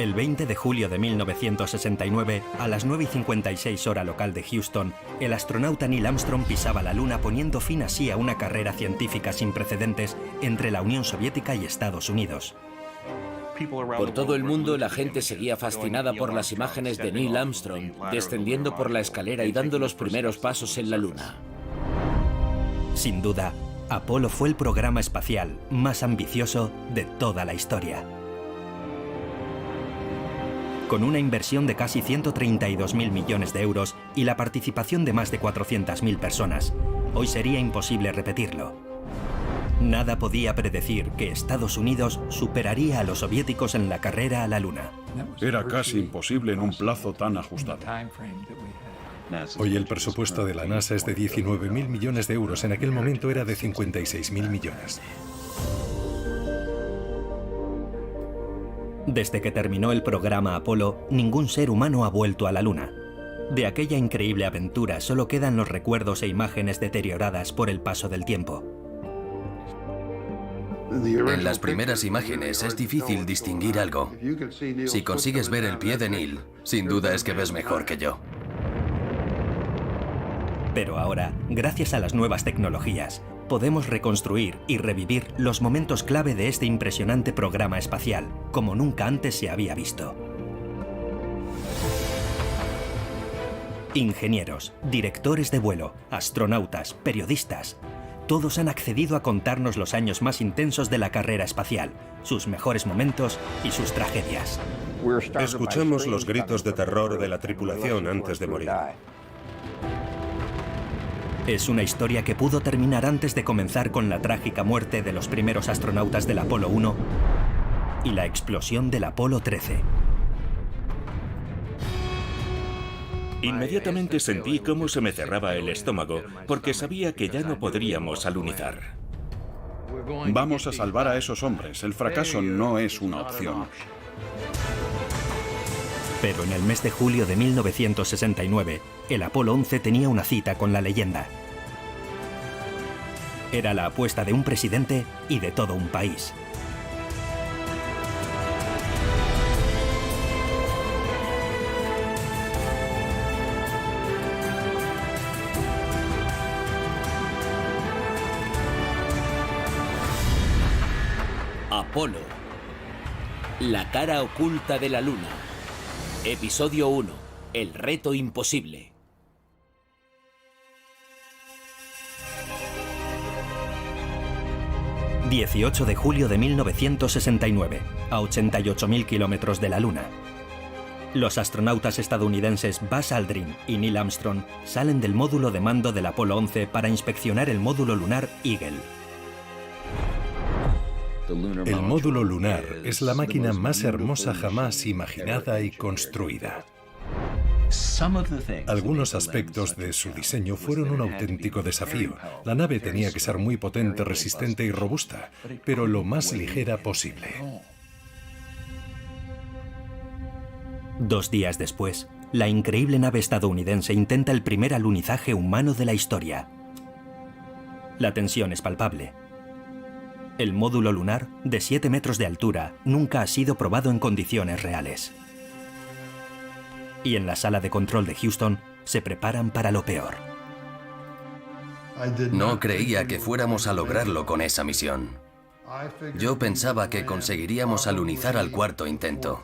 El 20 de julio de 1969, a las 9:56 hora local de Houston, el astronauta Neil Armstrong pisaba la Luna, poniendo fin así a una carrera científica sin precedentes entre la Unión Soviética y Estados Unidos. Por todo el mundo, la gente seguía fascinada por las imágenes de Neil Armstrong descendiendo por la escalera y dando los primeros pasos en la Luna. Sin duda, Apolo fue el programa espacial más ambicioso de toda la historia. Con una inversión de casi 132.000 millones de euros y la participación de más de 400.000 personas, hoy sería imposible repetirlo. Nada podía predecir que Estados Unidos superaría a los soviéticos en la carrera a la Luna. Era casi imposible en un plazo tan ajustado. Hoy el presupuesto de la NASA es de 19.000 millones de euros. En aquel momento era de 56.000 millones. Desde que terminó el programa Apolo, ningún ser humano ha vuelto a la Luna. De aquella increíble aventura solo quedan los recuerdos e imágenes deterioradas por el paso del tiempo. En las primeras imágenes es difícil distinguir algo. Si consigues ver el pie de Neil, sin duda es que ves mejor que yo. Pero ahora, gracias a las nuevas tecnologías, podemos reconstruir y revivir los momentos clave de este impresionante programa espacial, como nunca antes se había visto. Ingenieros, directores de vuelo, astronautas, periodistas, todos han accedido a contarnos los años más intensos de la carrera espacial, sus mejores momentos y sus tragedias. Escuchamos los gritos de terror de la tripulación antes de morir. Es una historia que pudo terminar antes de comenzar con la trágica muerte de los primeros astronautas del Apolo 1 y la explosión del Apolo 13. Inmediatamente sentí cómo se me cerraba el estómago, porque sabía que ya no podríamos alunizar. Vamos a salvar a esos hombres. El fracaso no es una opción. Pero en el mes de julio de 1969, el Apolo 11 tenía una cita con la leyenda. Era la apuesta de un presidente y de todo un país. Apolo. La cara oculta de la Luna. Episodio 1. El reto imposible. ...18 de julio de 1969... ...a 88.000 kilómetros de la Luna. Los astronautas estadounidenses Buzz Aldrin y Neil Armstrong... ...salen del módulo de mando del Apolo 11... ...para inspeccionar el módulo lunar Eagle. El módulo lunar es la máquina más hermosa jamás imaginada y construida. Algunos aspectos de su diseño fueron un auténtico desafío. La nave tenía que ser muy potente, resistente y robusta, pero lo más ligera posible. 2 días después, la increíble nave estadounidense intenta el primer alunizaje humano de la historia. La tensión es palpable. El módulo lunar, de 7 metros de altura, nunca ha sido probado en condiciones reales. Y en la sala de control de Houston, se preparan para lo peor. No creía que fuéramos a lograrlo con esa misión. Yo pensaba que conseguiríamos alunizar al 4º intento.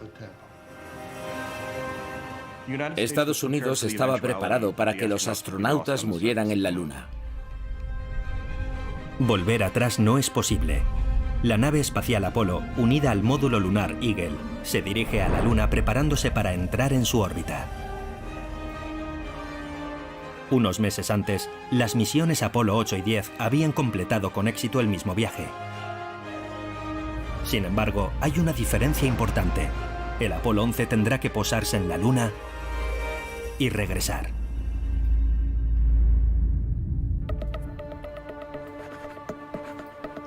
Estados Unidos estaba preparado para que los astronautas murieran en la Luna. Volver atrás no es posible. La nave espacial Apolo, unida al módulo lunar Eagle, se dirige a la Luna preparándose para entrar en su órbita. Unos meses antes, las misiones Apolo 8 y 10 habían completado con éxito el mismo viaje. Sin embargo, hay una diferencia importante. El Apolo 11 tendrá que posarse en la Luna y regresar.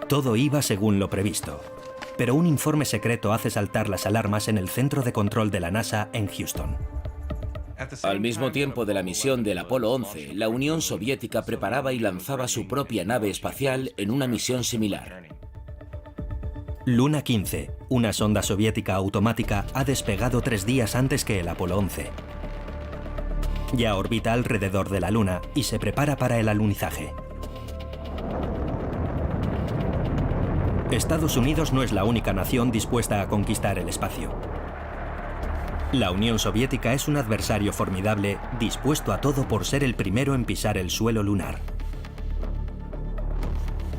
Todo iba según lo previsto, pero un informe secreto hace saltar las alarmas en el centro de control de la NASA en Houston. Al mismo tiempo de la misión del Apolo 11, la Unión Soviética preparaba y lanzaba su propia nave espacial en una misión similar. Luna 15, una sonda soviética automática, ha despegado 3 días antes que el Apolo 11. Ya orbita alrededor de la Luna y se prepara para el alunizaje. Estados Unidos no es la única nación dispuesta a conquistar el espacio. La Unión Soviética es un adversario formidable, dispuesto a todo por ser el primero en pisar el suelo lunar.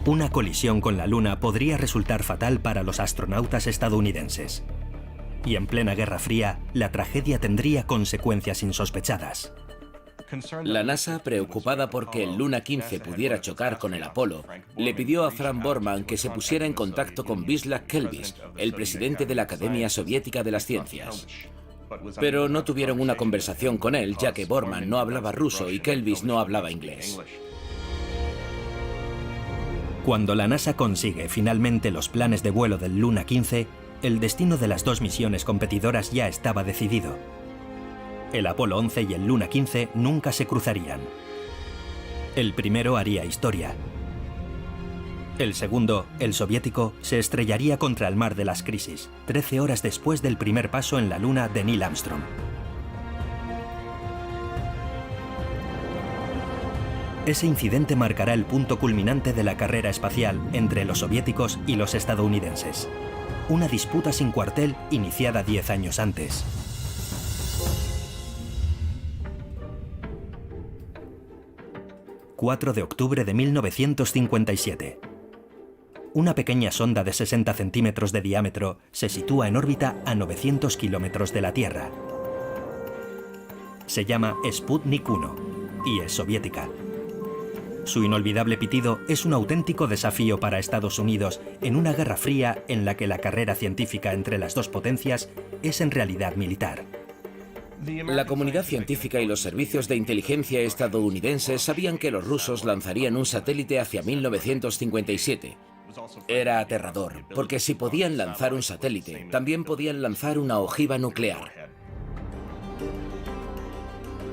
Una colisión con la Luna podría resultar fatal para los astronautas estadounidenses. Y en plena Guerra Fría, la tragedia tendría consecuencias insospechadas. La NASA, preocupada porque el Luna 15 pudiera chocar con el Apolo, le pidió a Frank Borman que se pusiera en contacto con Václav Kelbys, el presidente de la Academia Soviética de las Ciencias. Pero no tuvieron una conversación con él, ya que Borman no hablaba ruso y Kelbys no hablaba inglés. Cuando la NASA consigue finalmente los planes de vuelo del Luna 15, el destino de las 2 misiones competidoras ya estaba decidido. El Apolo 11 y el Luna 15 nunca se cruzarían. El primero haría historia. El segundo, el soviético, se estrellaría contra el mar de las crisis, 13 horas después del primer paso en la Luna de Neil Armstrong. Ese incidente marcará el punto culminante de la carrera espacial entre los soviéticos y los estadounidenses. Una disputa sin cuartel iniciada 10 años antes. ...4 de octubre de 1957. Una pequeña sonda de 60 centímetros de diámetro se sitúa en órbita a 900 kilómetros de la Tierra. Se llama Sputnik 1 y es soviética. Su inolvidable pitido es un auténtico desafío para Estados Unidos en una guerra fría en la que la carrera científica entre las 2 potencias es en realidad militar. La comunidad científica y los servicios de inteligencia estadounidenses sabían que los rusos lanzarían un satélite hacia 1957. Era aterrador, porque si podían lanzar un satélite, también podían lanzar una ojiva nuclear.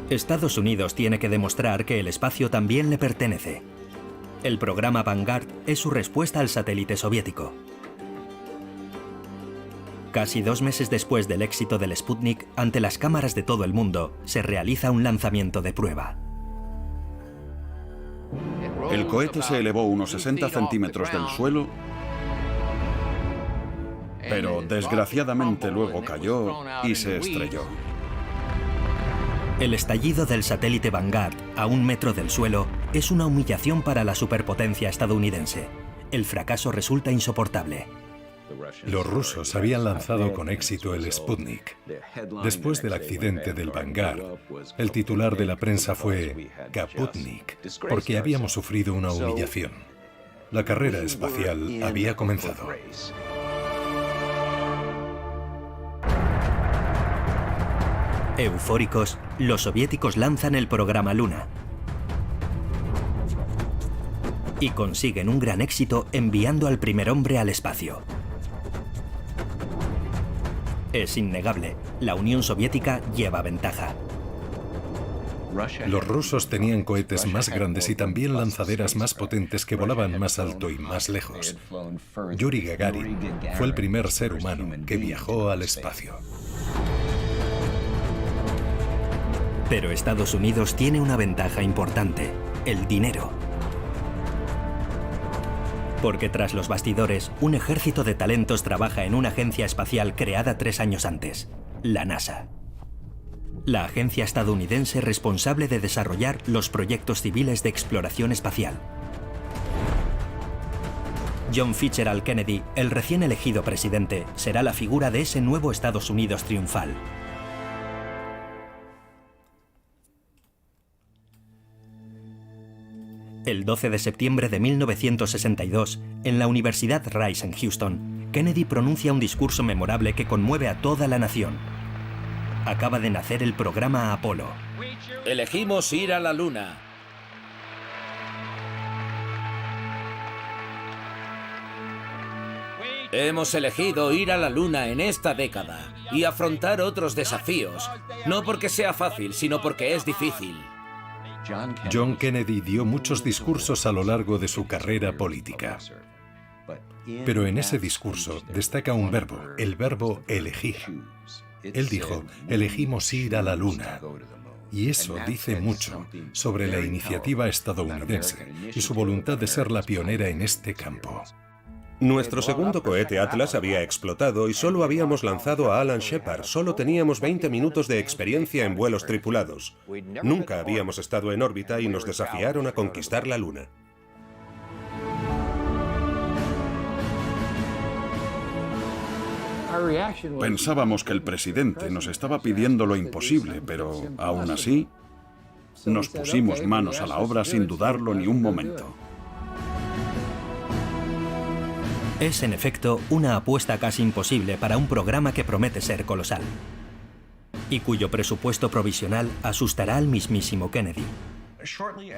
Estados Unidos tiene que demostrar que el espacio también le pertenece. El programa Vanguard es su respuesta al satélite soviético. Casi 2 meses después del éxito del Sputnik, ante las cámaras de todo el mundo, se realiza un lanzamiento de prueba. El cohete se elevó unos 60 centímetros del suelo, pero desgraciadamente luego cayó y se estrelló. El estallido del satélite Vanguard a 1 metro del suelo es una humillación para la superpotencia estadounidense. El fracaso resulta insoportable. Los rusos habían lanzado con éxito el Sputnik. Después del accidente del Vanguard, el titular de la prensa fue Kaputnik, porque habíamos sufrido una humillación. La carrera espacial había comenzado. Eufóricos, los soviéticos lanzan el programa Luna y consiguen un gran éxito enviando al primer hombre al espacio. Es innegable, la Unión Soviética lleva ventaja. Los rusos tenían cohetes más grandes y también lanzaderas más potentes que volaban más alto y más lejos. Yuri Gagarin fue el primer ser humano que viajó al espacio. Pero Estados Unidos tiene una ventaja importante: el dinero. Porque tras los bastidores, un ejército de talentos trabaja en una agencia espacial creada 3 años antes, la NASA. La agencia estadounidense responsable de desarrollar los proyectos civiles de exploración espacial. John Fitzgerald Kennedy, el recién elegido presidente, será la figura de ese nuevo Estados Unidos triunfal. El 12 de septiembre de 1962, en la Universidad Rice en Houston, Kennedy pronuncia un discurso memorable que conmueve a toda la nación. Acaba de nacer el programa Apolo. Elegimos ir a la Luna. Hemos elegido ir a la Luna en esta década y afrontar otros desafíos, no porque sea fácil, sino porque es difícil. John Kennedy dio muchos discursos a lo largo de su carrera política. Pero en ese discurso destaca un verbo, el verbo elegir. Él dijo, elegimos ir a la Luna. Y eso dice mucho sobre la iniciativa estadounidense y su voluntad de ser la pionera en este campo. Nuestro segundo cohete Atlas había explotado y solo habíamos lanzado a Alan Shepard. Solo teníamos 20 minutos de experiencia en vuelos tripulados. Nunca habíamos estado en órbita y nos desafiaron a conquistar la Luna. Pensábamos que el presidente nos estaba pidiendo lo imposible, pero aún así nos pusimos manos a la obra sin dudarlo ni un momento. Es, en efecto, una apuesta casi imposible para un programa que promete ser colosal y cuyo presupuesto provisional asustará al mismísimo Kennedy.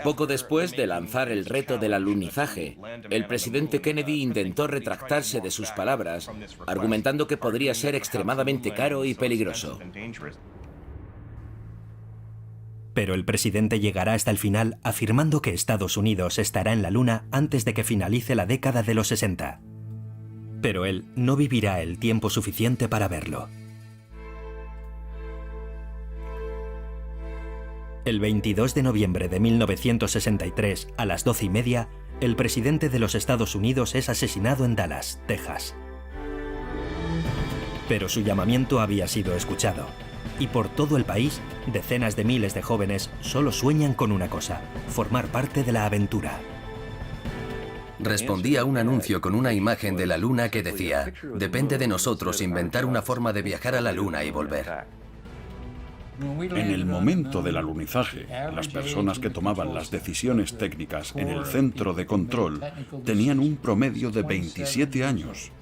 Poco después de lanzar el reto del alunizaje, el presidente Kennedy intentó retractarse de sus palabras, argumentando que podría ser extremadamente caro y peligroso. Pero el presidente llegará hasta el final afirmando que Estados Unidos estará en la Luna antes de que finalice la década de los 60. Pero él no vivirá el tiempo suficiente para verlo. El 22 de noviembre de 1963, a las 12:30, el presidente de los Estados Unidos es asesinado en Dallas, Texas. Pero su llamamiento había sido escuchado. Y por todo el país, decenas de miles de jóvenes solo sueñan con una cosa: formar parte de la aventura. Respondía a un anuncio con una imagen de la Luna que decía: depende de nosotros inventar una forma de viajar a la Luna y volver. En el momento del alunizaje, las personas que tomaban las decisiones técnicas en el centro de control tenían un promedio de 27 años.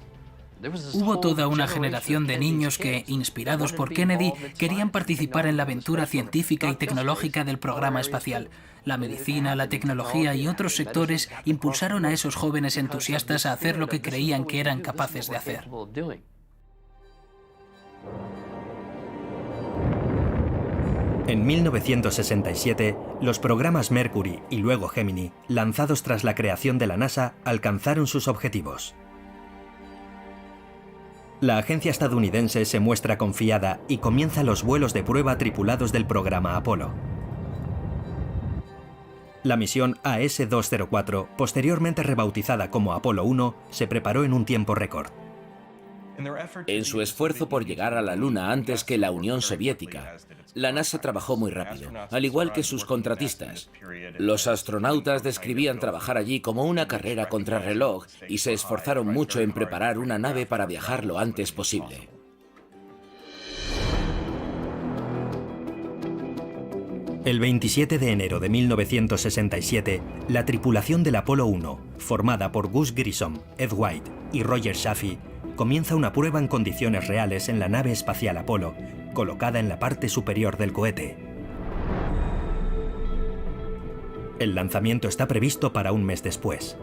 Hubo toda una generación de niños que, inspirados por Kennedy, querían participar en la aventura científica y tecnológica del programa espacial. La medicina, la tecnología y otros sectores impulsaron a esos jóvenes entusiastas a hacer lo que creían que eran capaces de hacer. En 1967, los programas Mercury y luego Gemini, lanzados tras la creación de la NASA, alcanzaron sus objetivos. La agencia estadounidense se muestra confiada y comienza los vuelos de prueba tripulados del programa Apolo. La misión AS-204, posteriormente rebautizada como Apolo 1, se preparó en un tiempo récord. En su esfuerzo por llegar a la Luna antes que la Unión Soviética, la NASA trabajó muy rápido, al igual que sus contratistas. Los astronautas describían trabajar allí como una carrera contrarreloj y se esforzaron mucho en preparar una nave para viajar lo antes posible. El 27 de enero de 1967, la tripulación del Apolo 1, formada por Gus Grissom, Ed White y Roger Chaffee, comienza una prueba en condiciones reales en la nave espacial Apolo, colocada en la parte superior del cohete. El lanzamiento está previsto para un mes después.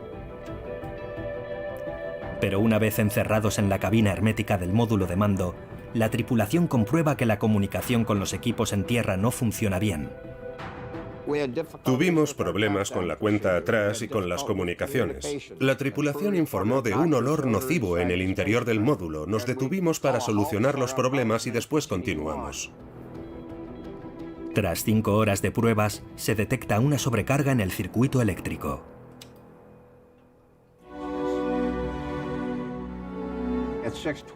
Pero una vez encerrados en la cabina hermética del módulo de mando, la tripulación comprueba que la comunicación con los equipos en tierra no funciona bien. Tuvimos problemas con la cuenta atrás y con las comunicaciones. La tripulación informó de un olor nocivo en el interior del módulo. Nos detuvimos para solucionar los problemas y después continuamos. Tras 5 horas de pruebas, se detecta una sobrecarga en el circuito eléctrico.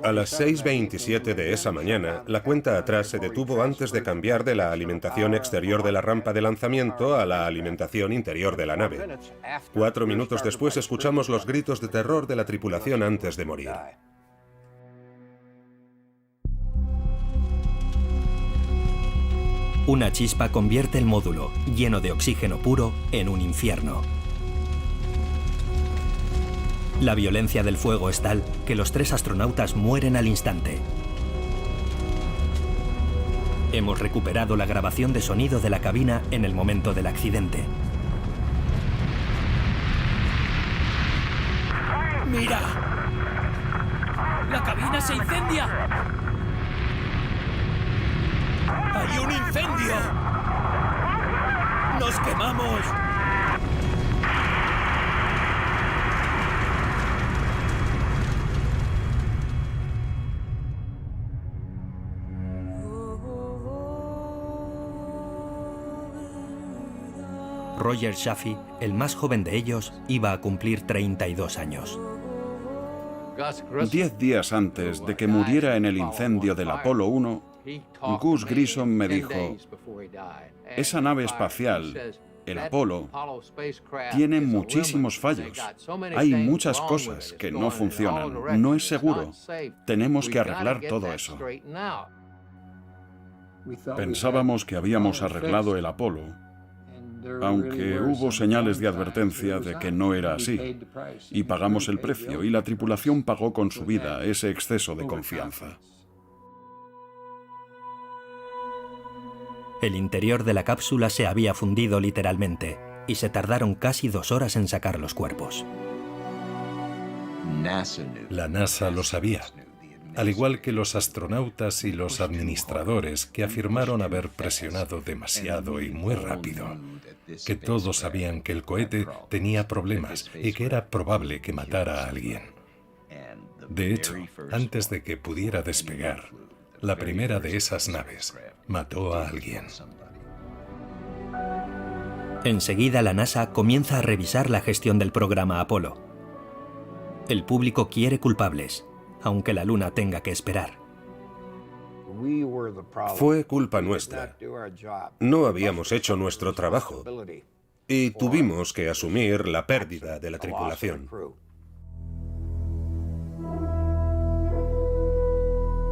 A las 6:27 de esa mañana, la cuenta atrás se detuvo antes de cambiar de la alimentación exterior de la rampa de lanzamiento a la alimentación interior de la nave. 4 minutos después escuchamos los gritos de terror de la tripulación antes de morir. Una chispa convierte el módulo, lleno de oxígeno puro, en un infierno. La violencia del fuego es tal que los 3 astronautas mueren al instante. Hemos recuperado la grabación de sonido de la cabina en el momento del accidente. ¡Mira! ¡La cabina se incendia! ¡Hay un incendio! ¡Nos quemamos! Roger Chaffee, el más joven de ellos, iba a cumplir 32 años. 10 días antes de que muriera en el incendio del Apolo 1, Gus Grissom me dijo: esa nave espacial, el Apolo, tiene muchísimos fallos. Hay muchas cosas que no funcionan. No es seguro. Tenemos que arreglar todo eso. Pensábamos que habíamos arreglado el Apolo, aunque hubo señales de advertencia de que no era así, y pagamos el precio, y la tripulación pagó con su vida ese exceso de confianza. El interior de la cápsula se había fundido literalmente, y se tardaron casi 2 horas en sacar los cuerpos. La NASA lo sabía, al igual que los astronautas y los administradores que afirmaron haber presionado demasiado y muy rápido, que todos sabían que el cohete tenía problemas y que era probable que matara a alguien. De hecho, antes de que pudiera despegar, la primera de esas naves mató a alguien. Enseguida la NASA comienza a revisar la gestión del programa Apolo. El público quiere culpables, aunque la Luna tenga que esperar. Fue culpa nuestra. No habíamos hecho nuestro trabajo y tuvimos que asumir la pérdida de la tripulación.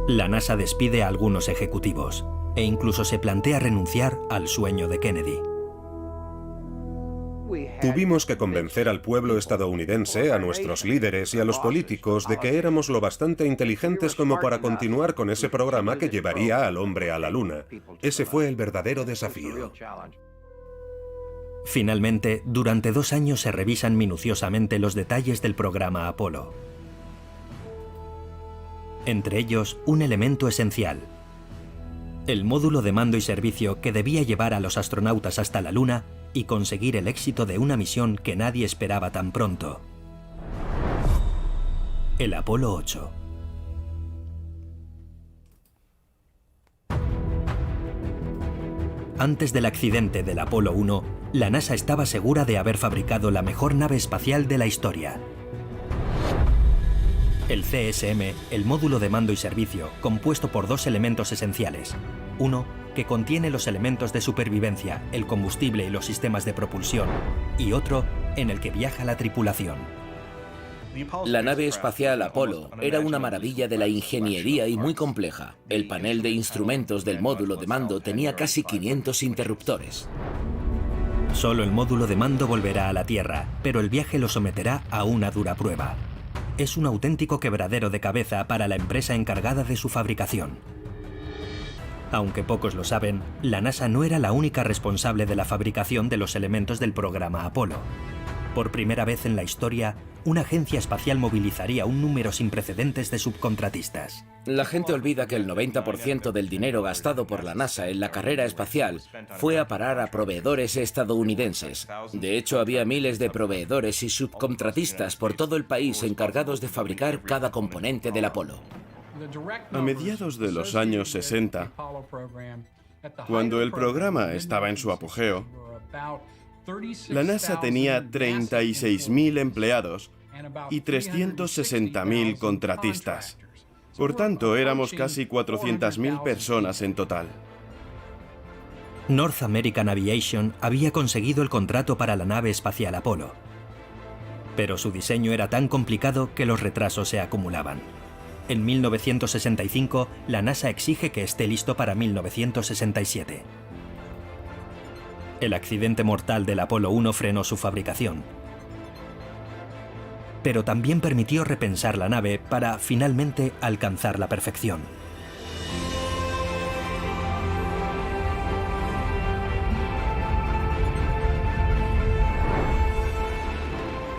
La NASA despide a algunos ejecutivos e incluso se plantea renunciar al sueño de Kennedy. Tuvimos que convencer al pueblo estadounidense, a nuestros líderes y a los políticos de que éramos lo bastante inteligentes como para continuar con ese programa que llevaría al hombre a la Luna. Ese fue el verdadero desafío. Finalmente, durante 2 años se revisan minuciosamente los detalles del programa Apolo. Entre ellos, un elemento esencial: el módulo de mando y servicio que debía llevar a los astronautas hasta la Luna y conseguir el éxito de una misión que nadie esperaba tan pronto. El Apolo 8. Antes del accidente del Apolo 1, la NASA estaba segura de haber fabricado la mejor nave espacial de la historia. El CSM, el módulo de mando y servicio, compuesto por 2 elementos esenciales. Uno, que contiene los elementos de supervivencia, el combustible y los sistemas de propulsión, y otro, en el que viaja la tripulación. La nave espacial Apolo era una maravilla de la ingeniería y muy compleja. El panel de instrumentos del módulo de mando tenía casi 500 interruptores. Solo el módulo de mando volverá a la Tierra, pero el viaje lo someterá a una dura prueba. Es un auténtico quebradero de cabeza para la empresa encargada de su fabricación. Aunque pocos lo saben, la NASA no era la única responsable de la fabricación de los elementos del programa Apolo. Por primera vez en la historia, una agencia espacial movilizaría un número sin precedentes de subcontratistas. La gente olvida que el 90% del dinero gastado por la NASA en la carrera espacial fue a parar a proveedores estadounidenses. De hecho, había miles de proveedores y subcontratistas por todo el país encargados de fabricar cada componente del Apolo. A mediados de los años 60, cuando el programa estaba en su apogeo, la NASA tenía 36.000 empleados y 360.000 contratistas. Por tanto, éramos casi 400.000 personas en total. North American Aviation había conseguido el contrato para la nave espacial Apolo. Pero su diseño era tan complicado que los retrasos se acumulaban. En 1965, la NASA exige que esté listo para 1967. El accidente mortal del Apolo 1 frenó su fabricación. Pero también permitió repensar la nave para, finalmente, alcanzar la perfección.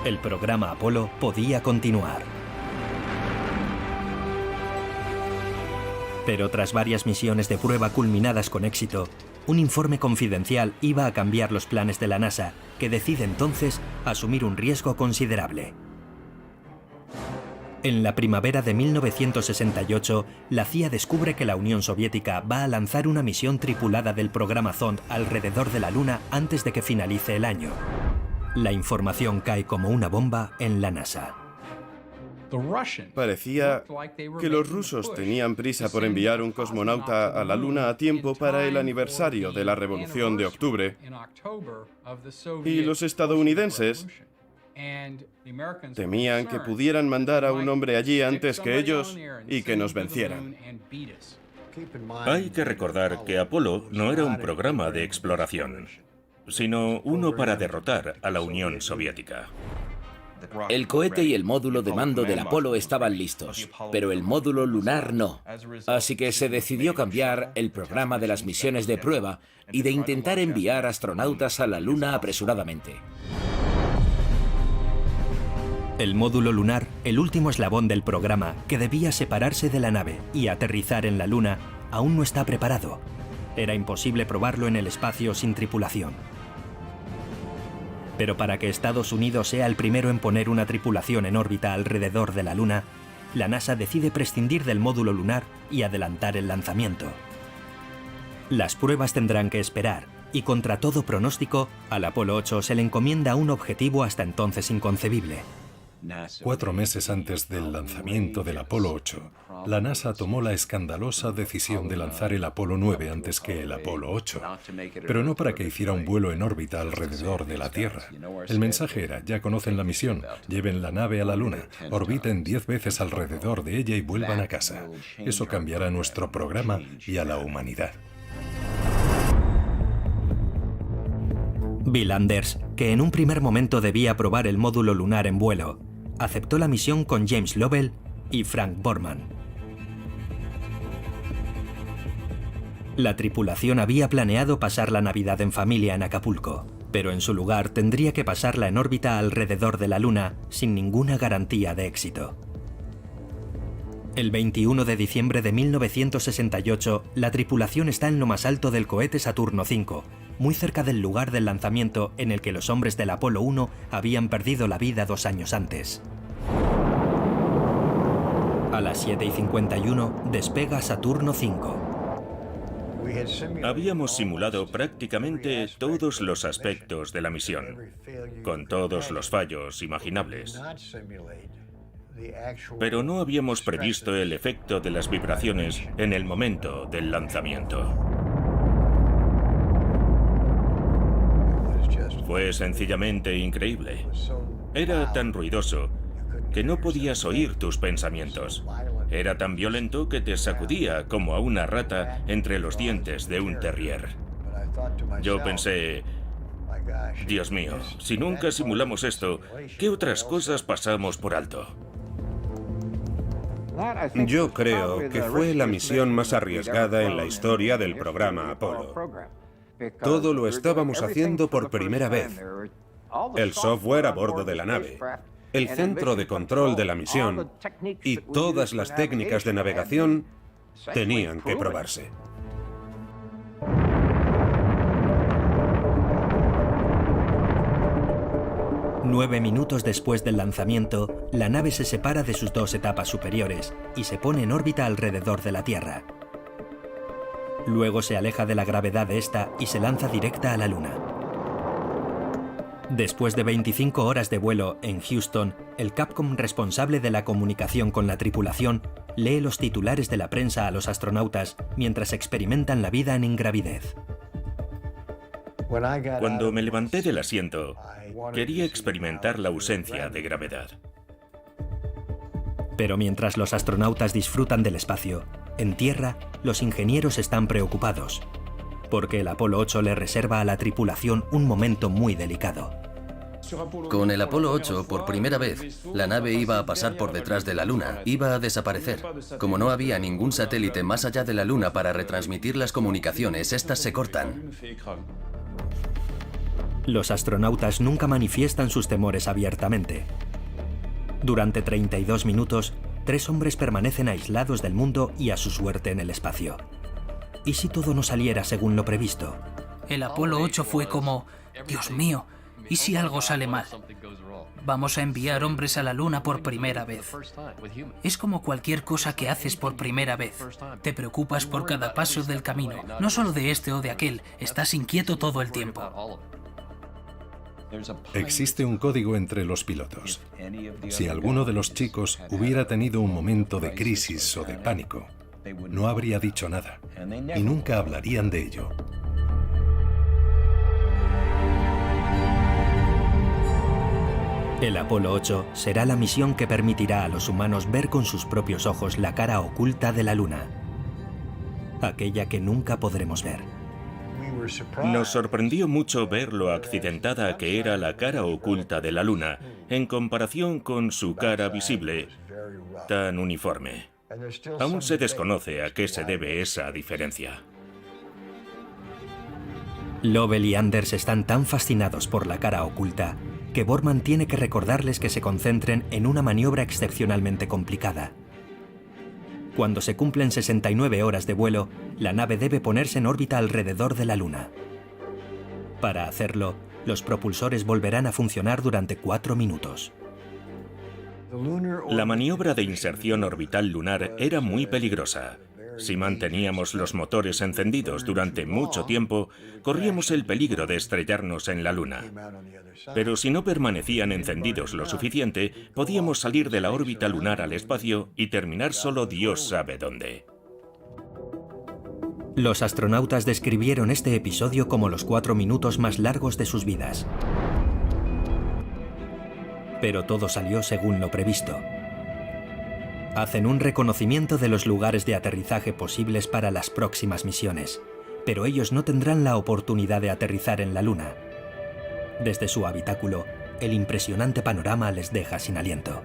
El programa Apolo podía continuar. Pero tras varias misiones de prueba culminadas con éxito, un informe confidencial iba a cambiar los planes de la NASA, que decide entonces asumir un riesgo considerable. En la primavera de 1968, la CIA descubre que la Unión Soviética va a lanzar una misión tripulada del programa Zond alrededor de la Luna antes de que finalice el año. La información cae como una bomba en la NASA. Parecía que los rusos tenían prisa por enviar un cosmonauta a la Luna a tiempo para el aniversario de la Revolución de Octubre, y los estadounidenses temían que pudieran mandar a un hombre allí antes que ellos y que nos vencieran. Hay que recordar que Apolo no era un programa de exploración, sino uno para derrotar a la Unión Soviética. El cohete y el módulo de mando del Apolo estaban listos, pero el módulo lunar no. Así que se decidió cambiar el programa de las misiones de prueba y de intentar enviar astronautas a la Luna apresuradamente. El módulo lunar, el último eslabón del programa que debía separarse de la nave y aterrizar en la Luna, aún no está preparado. Era imposible probarlo en el espacio sin tripulación. Pero para que Estados Unidos sea el primero en poner una tripulación en órbita alrededor de la Luna, la NASA decide prescindir del módulo lunar y adelantar el lanzamiento. Las pruebas tendrán que esperar, y contra todo pronóstico, al Apolo 8 se le encomienda un objetivo hasta entonces inconcebible. 4 meses antes del lanzamiento del Apolo 8, la NASA tomó la escandalosa decisión de lanzar el Apolo 9 antes que el Apolo 8, pero no para que hiciera un vuelo en órbita alrededor de la Tierra. El mensaje era: ya conocen la misión, lleven la nave a la Luna, orbiten 10 veces alrededor de ella y vuelvan a casa. Eso cambiará nuestro programa y a la humanidad. Bill Anders, que en un primer momento debía probar el módulo lunar en vuelo, aceptó la misión con James Lovell y Frank Borman. La tripulación había planeado pasar la Navidad en familia en Acapulco, pero en su lugar tendría que pasarla en órbita alrededor de la Luna sin ninguna garantía de éxito. El 21 de diciembre de 1968, la tripulación está en lo más alto del cohete Saturno V, muy cerca del lugar del lanzamiento en el que los hombres del Apolo 1 habían perdido la vida 2 años antes. A las 7:51 despega Saturno V. Habíamos simulado prácticamente todos los aspectos de la misión, con todos los fallos imaginables. Pero no habíamos previsto el efecto de las vibraciones en el momento del lanzamiento. Fue sencillamente increíble. Era tan ruidoso que no podías oír tus pensamientos. Era tan violento que te sacudía como a una rata entre los dientes de un terrier. Yo pensé: Dios mío, si nunca simulamos esto, ¿qué otras cosas pasamos por alto? Yo creo que fue la misión más arriesgada en la historia del programa Apolo. Todo lo estábamos haciendo por primera vez. El software a bordo de la nave, el centro de control de la misión y todas las técnicas de navegación tenían que probarse. Nueve minutos después del lanzamiento, la nave se separa de sus 2 etapas superiores y se pone en órbita alrededor de la Tierra. Luego se aleja de la gravedad de esta y se lanza directa a la Luna. Después de 25 horas de vuelo en Houston, el Capcom responsable de la comunicación con la tripulación lee los titulares de la prensa a los astronautas mientras experimentan la vida en ingravidez. Cuando me levanté del asiento, quería experimentar la ausencia de gravedad. Pero mientras los astronautas disfrutan del espacio, en tierra, los ingenieros están preocupados, porque el Apolo 8 le reserva a la tripulación un momento muy delicado. Con el Apolo 8, por primera vez, la nave iba a pasar por detrás de la Luna, iba a desaparecer. Como no había ningún satélite más allá de la Luna para retransmitir las comunicaciones, estas se cortan. Los astronautas nunca manifiestan sus temores abiertamente. Durante 32 minutos, 3 hombres permanecen aislados del mundo y a su suerte en el espacio. ¿Y si todo no saliera según lo previsto? El Apolo 8 fue como: Dios mío, ¿Y si algo sale mal? Vamos a enviar hombres a la Luna por primera vez. Es como cualquier cosa que haces por primera vez. Te preocupas por cada paso del camino, no solo de este o de aquel, estás inquieto todo el tiempo. Existe un código entre los pilotos. Si alguno de los chicos hubiera tenido un momento de crisis o de pánico, no habría dicho nada y nunca hablarían de ello. El Apolo 8 será la misión que permitirá a los humanos ver con sus propios ojos la cara oculta de la Luna, aquella que nunca podremos ver. Nos sorprendió mucho ver lo accidentada que era la cara oculta de la Luna en comparación con su cara visible, tan uniforme. Aún se desconoce a qué se debe esa diferencia. Lovell y Anders están tan fascinados por la cara oculta que Borman tiene que recordarles que se concentren en una maniobra excepcionalmente complicada. Cuando se cumplen 69 horas de vuelo, la nave debe ponerse en órbita alrededor de la Luna. Para hacerlo, los propulsores volverán a funcionar durante 4 minutos. La maniobra de inserción orbital lunar era muy peligrosa. Si manteníamos los motores encendidos durante mucho tiempo, corríamos el peligro de estrellarnos en la Luna. Pero si no permanecían encendidos lo suficiente, podíamos salir de la órbita lunar al espacio y terminar solo Dios sabe dónde. Los astronautas describieron este episodio como los 4 minutos más largos de sus vidas. Pero todo salió según lo previsto. Hacen un reconocimiento de los lugares de aterrizaje posibles para las próximas misiones, pero ellos no tendrán la oportunidad de aterrizar en la Luna. Desde su habitáculo, el impresionante panorama les deja sin aliento.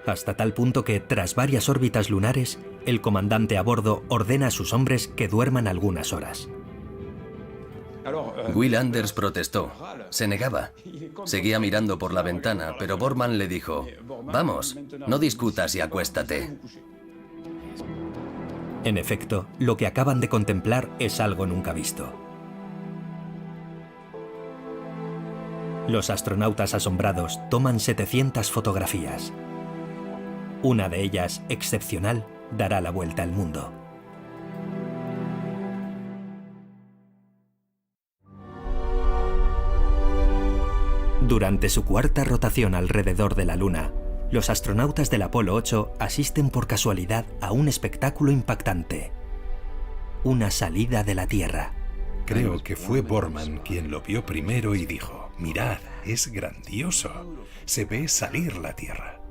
Hasta tal punto que, tras varias órbitas lunares, el comandante a bordo ordena a sus hombres que duerman algunas horas. Will Anders protestó. Se negaba. Seguía mirando por la ventana, pero Borman le dijo: «Vamos, no discutas y acuéstate». En efecto, lo que acaban de contemplar es algo nunca visto. Los astronautas asombrados toman 700 fotografías. Una de ellas, excepcional, dará la vuelta al mundo. Durante su cuarta rotación alrededor de la Luna, los astronautas del Apolo 8 asisten por casualidad a un espectáculo impactante. Una salida de la Tierra. Creo que fue Borman quien lo vio primero y dijo: «Mirad, es grandioso. Se ve salir la Tierra».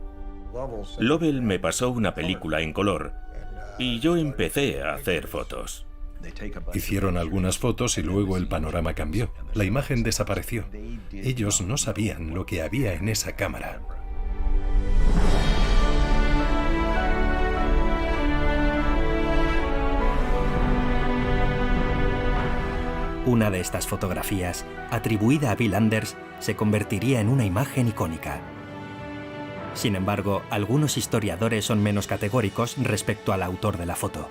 Lovell me pasó una película en color y yo empecé a hacer fotos. Hicieron algunas fotos y luego el panorama cambió. La imagen desapareció. Ellos no sabían lo que había en esa cámara. Una de estas fotografías, atribuida a Bill Anders, se convertiría en una imagen icónica. Sin embargo, algunos historiadores son menos categóricos respecto al autor de la foto.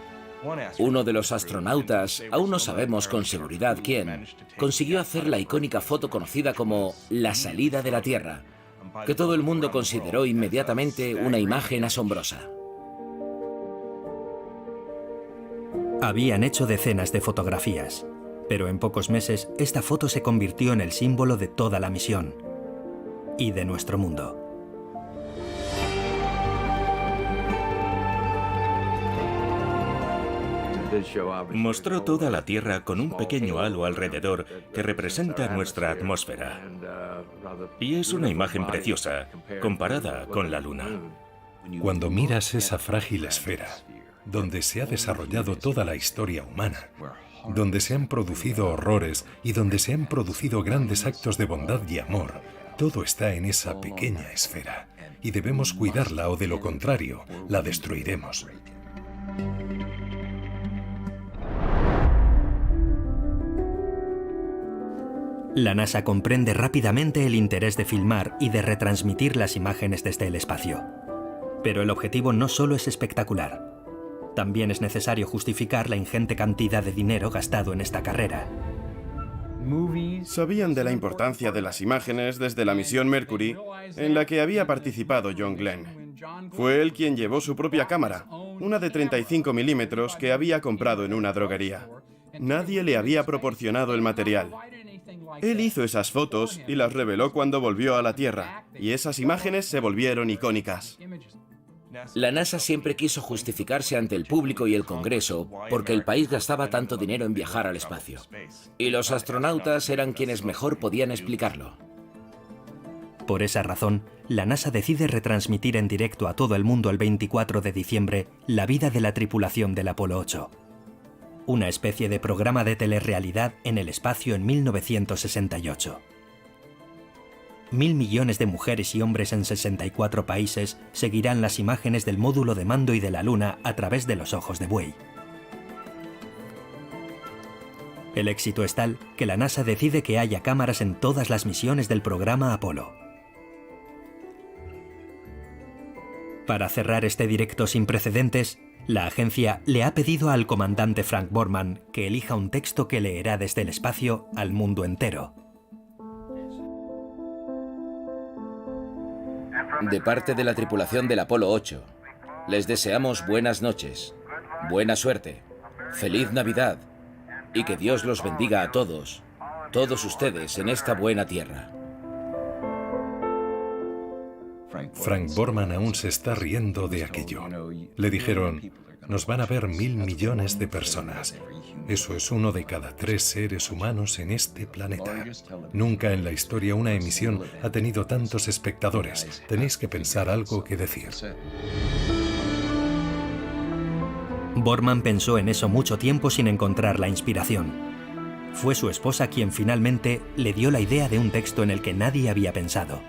Uno de los astronautas, aún no sabemos con seguridad quién, consiguió hacer la icónica foto conocida como la salida de la Tierra, que todo el mundo consideró inmediatamente una imagen asombrosa. Habían hecho decenas de fotografías, pero en pocos meses esta foto se convirtió en el símbolo de toda la misión y de nuestro mundo. Mostró toda la Tierra con un pequeño halo alrededor que representa nuestra atmósfera. Y es una imagen preciosa, comparada con la Luna. Cuando miras esa frágil esfera, donde se ha desarrollado toda la historia humana, donde se han producido horrores y donde se han producido grandes actos de bondad y amor, todo está en esa pequeña esfera. Y debemos cuidarla o de lo contrario, la destruiremos. La NASA comprende rápidamente el interés de filmar y de retransmitir las imágenes desde el espacio. Pero el objetivo no solo es espectacular. También es necesario justificar la ingente cantidad de dinero gastado en esta carrera. Sabían de la importancia de las imágenes desde la misión Mercury, en la que había participado John Glenn. Fue él quien llevó su propia cámara, una de 35 milímetros que había comprado en una droguería. Nadie le había proporcionado el material. Él hizo esas fotos y las reveló cuando volvió a la Tierra, y esas imágenes se volvieron icónicas. La NASA siempre quiso justificarse ante el público y el Congreso porque el país gastaba tanto dinero en viajar al espacio. Y los astronautas eran quienes mejor podían explicarlo. Por esa razón, la NASA decide retransmitir en directo a todo el mundo el 24 de diciembre la vida de la tripulación del Apolo 8. Una especie de programa de telerrealidad en el espacio en 1968. 1.000 millones de mujeres y hombres en 64 países seguirán las imágenes del módulo de mando y de la Luna a través de los ojos de buey. El éxito es tal que la NASA decide que haya cámaras en todas las misiones del programa Apolo. Para cerrar este directo sin precedentes, la agencia le ha pedido al comandante Frank Borman que elija un texto que leerá desde el espacio al mundo entero. De parte de la tripulación del Apolo 8, les deseamos buenas noches, buena suerte, feliz Navidad y que Dios los bendiga a todos ustedes en esta buena tierra. Frank Borman aún se está riendo de aquello. Le dijeron, nos van a ver 1.000 millones de personas. Eso es 1 de cada 3 seres humanos en este planeta. Nunca en la historia una emisión ha tenido tantos espectadores. Tenéis que pensar algo que decir. Borman pensó en eso mucho tiempo sin encontrar la inspiración. Fue su esposa quien finalmente le dio la idea de un texto en el que nadie había pensado.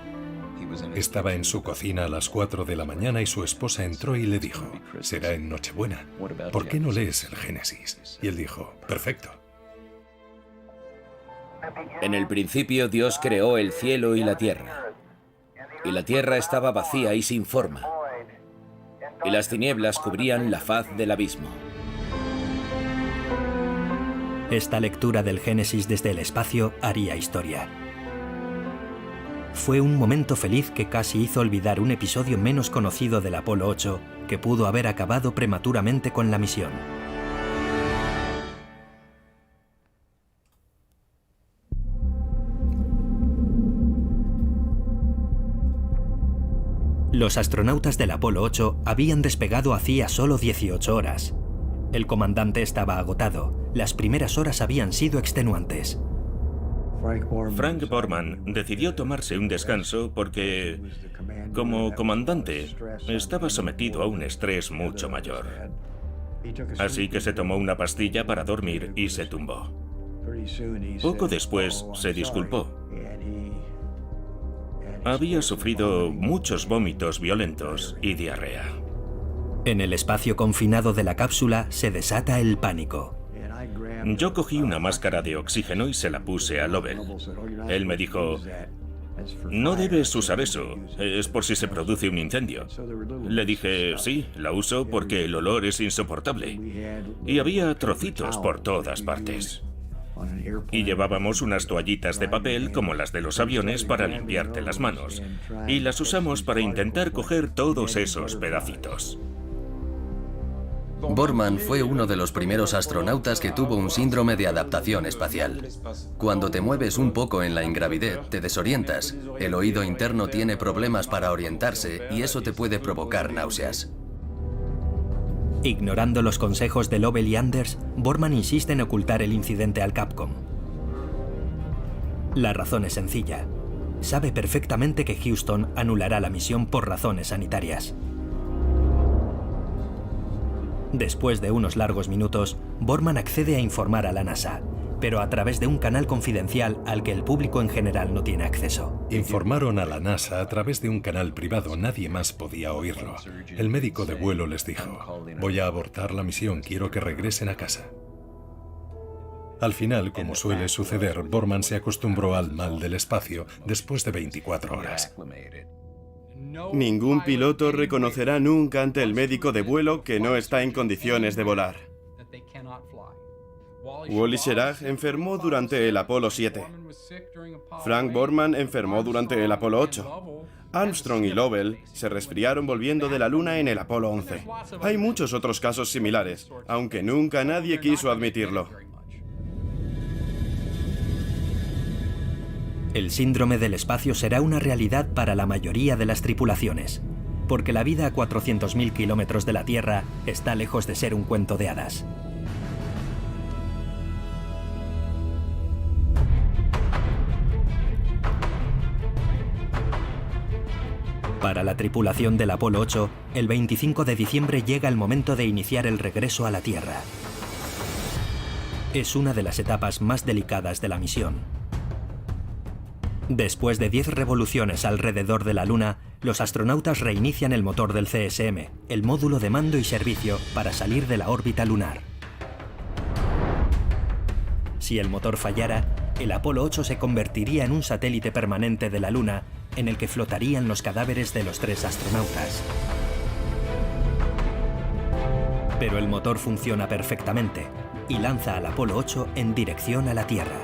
Estaba en su cocina a las 4 de la mañana y su esposa entró y le dijo, será en Nochebuena, ¿por qué no lees el Génesis? Y él dijo, perfecto. En el principio Dios creó el cielo y la tierra estaba vacía y sin forma, y las tinieblas cubrían la faz del abismo. Esta lectura del Génesis desde el espacio haría historia. Fue un momento feliz que casi hizo olvidar un episodio menos conocido del Apolo 8 que pudo haber acabado prematuramente con la misión. Los astronautas del Apolo 8 habían despegado hacía solo 18 horas. El comandante estaba agotado. Las primeras horas habían sido extenuantes. Frank Borman decidió tomarse un descanso porque, como comandante, estaba sometido a un estrés mucho mayor. Así que se tomó una pastilla para dormir y se tumbó. Poco después se disculpó. Había sufrido muchos vómitos violentos y diarrea. En el espacio confinado de la cápsula se desata el pánico. Yo cogí una máscara de oxígeno y se la puse a Lovell. Él me dijo, no debes usar eso, es por si se produce un incendio. Le dije, sí, la uso porque el olor es insoportable. Y había trocitos por todas partes. Y llevábamos unas toallitas de papel como las de los aviones para limpiarte las manos. Y las usamos para intentar coger todos esos pedacitos. Borman fue uno de los primeros astronautas que tuvo un síndrome de adaptación espacial. Cuando te mueves un poco en la ingravidez, te desorientas. El oído interno tiene problemas para orientarse y eso te puede provocar náuseas. Ignorando los consejos de Lovell y Anders, Borman insiste en ocultar el incidente al Capcom. La razón es sencilla. Sabe perfectamente que Houston anulará la misión por razones sanitarias. Después de unos largos minutos, Borman accede a informar a la NASA, pero a través de un canal confidencial al que el público en general no tiene acceso. Informaron a la NASA a través de un canal privado, nadie más podía oírlo. El médico de vuelo les dijo, voy a abortar la misión, quiero que regresen a casa. Al final, como suele suceder, Borman se acostumbró al mal del espacio después de 24 horas. Ningún piloto reconocerá nunca ante el médico de vuelo que no está en condiciones de volar. Wally Schirach enfermó durante el Apolo 7. Frank Borman enfermó durante el Apolo 8. Armstrong y Lovell se resfriaron volviendo de la Luna en el Apolo 11. Hay muchos otros casos similares, aunque nunca nadie quiso admitirlo. El síndrome del espacio será una realidad para la mayoría de las tripulaciones, porque la vida a 400.000 kilómetros de la Tierra está lejos de ser un cuento de hadas. Para la tripulación del Apolo 8, el 25 de diciembre llega el momento de iniciar el regreso a la Tierra. Es una de las etapas más delicadas de la misión. Después de 10 revoluciones alrededor de la Luna, los astronautas reinician el motor del CSM, el módulo de mando y servicio, para salir de la órbita lunar. Si el motor fallara, el Apolo 8 se convertiría en un satélite permanente de la Luna, en el que flotarían los cadáveres de los 3 astronautas. Pero el motor funciona perfectamente y lanza al Apolo 8 en dirección a la Tierra.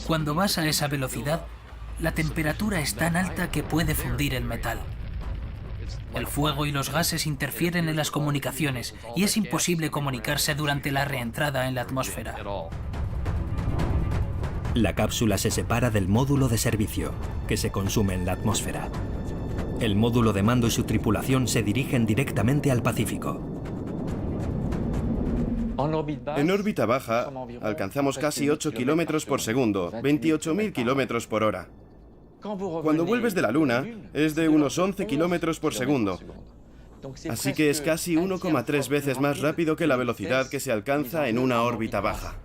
Cuando vas a esa velocidad, la temperatura es tan alta que puede fundir el metal. El fuego y los gases interfieren en las comunicaciones y es imposible comunicarse durante la reentrada en la atmósfera. La cápsula se separa del módulo de servicio, que se consume en la atmósfera. El módulo de mando y su tripulación se dirigen directamente al Pacífico. En órbita baja, alcanzamos casi 8 kilómetros por segundo, 28.000 kilómetros por hora. Cuando vuelves de la Luna, es de unos 11 kilómetros por segundo. Así que es casi 1,3 veces más rápido que la velocidad que se alcanza en una órbita baja.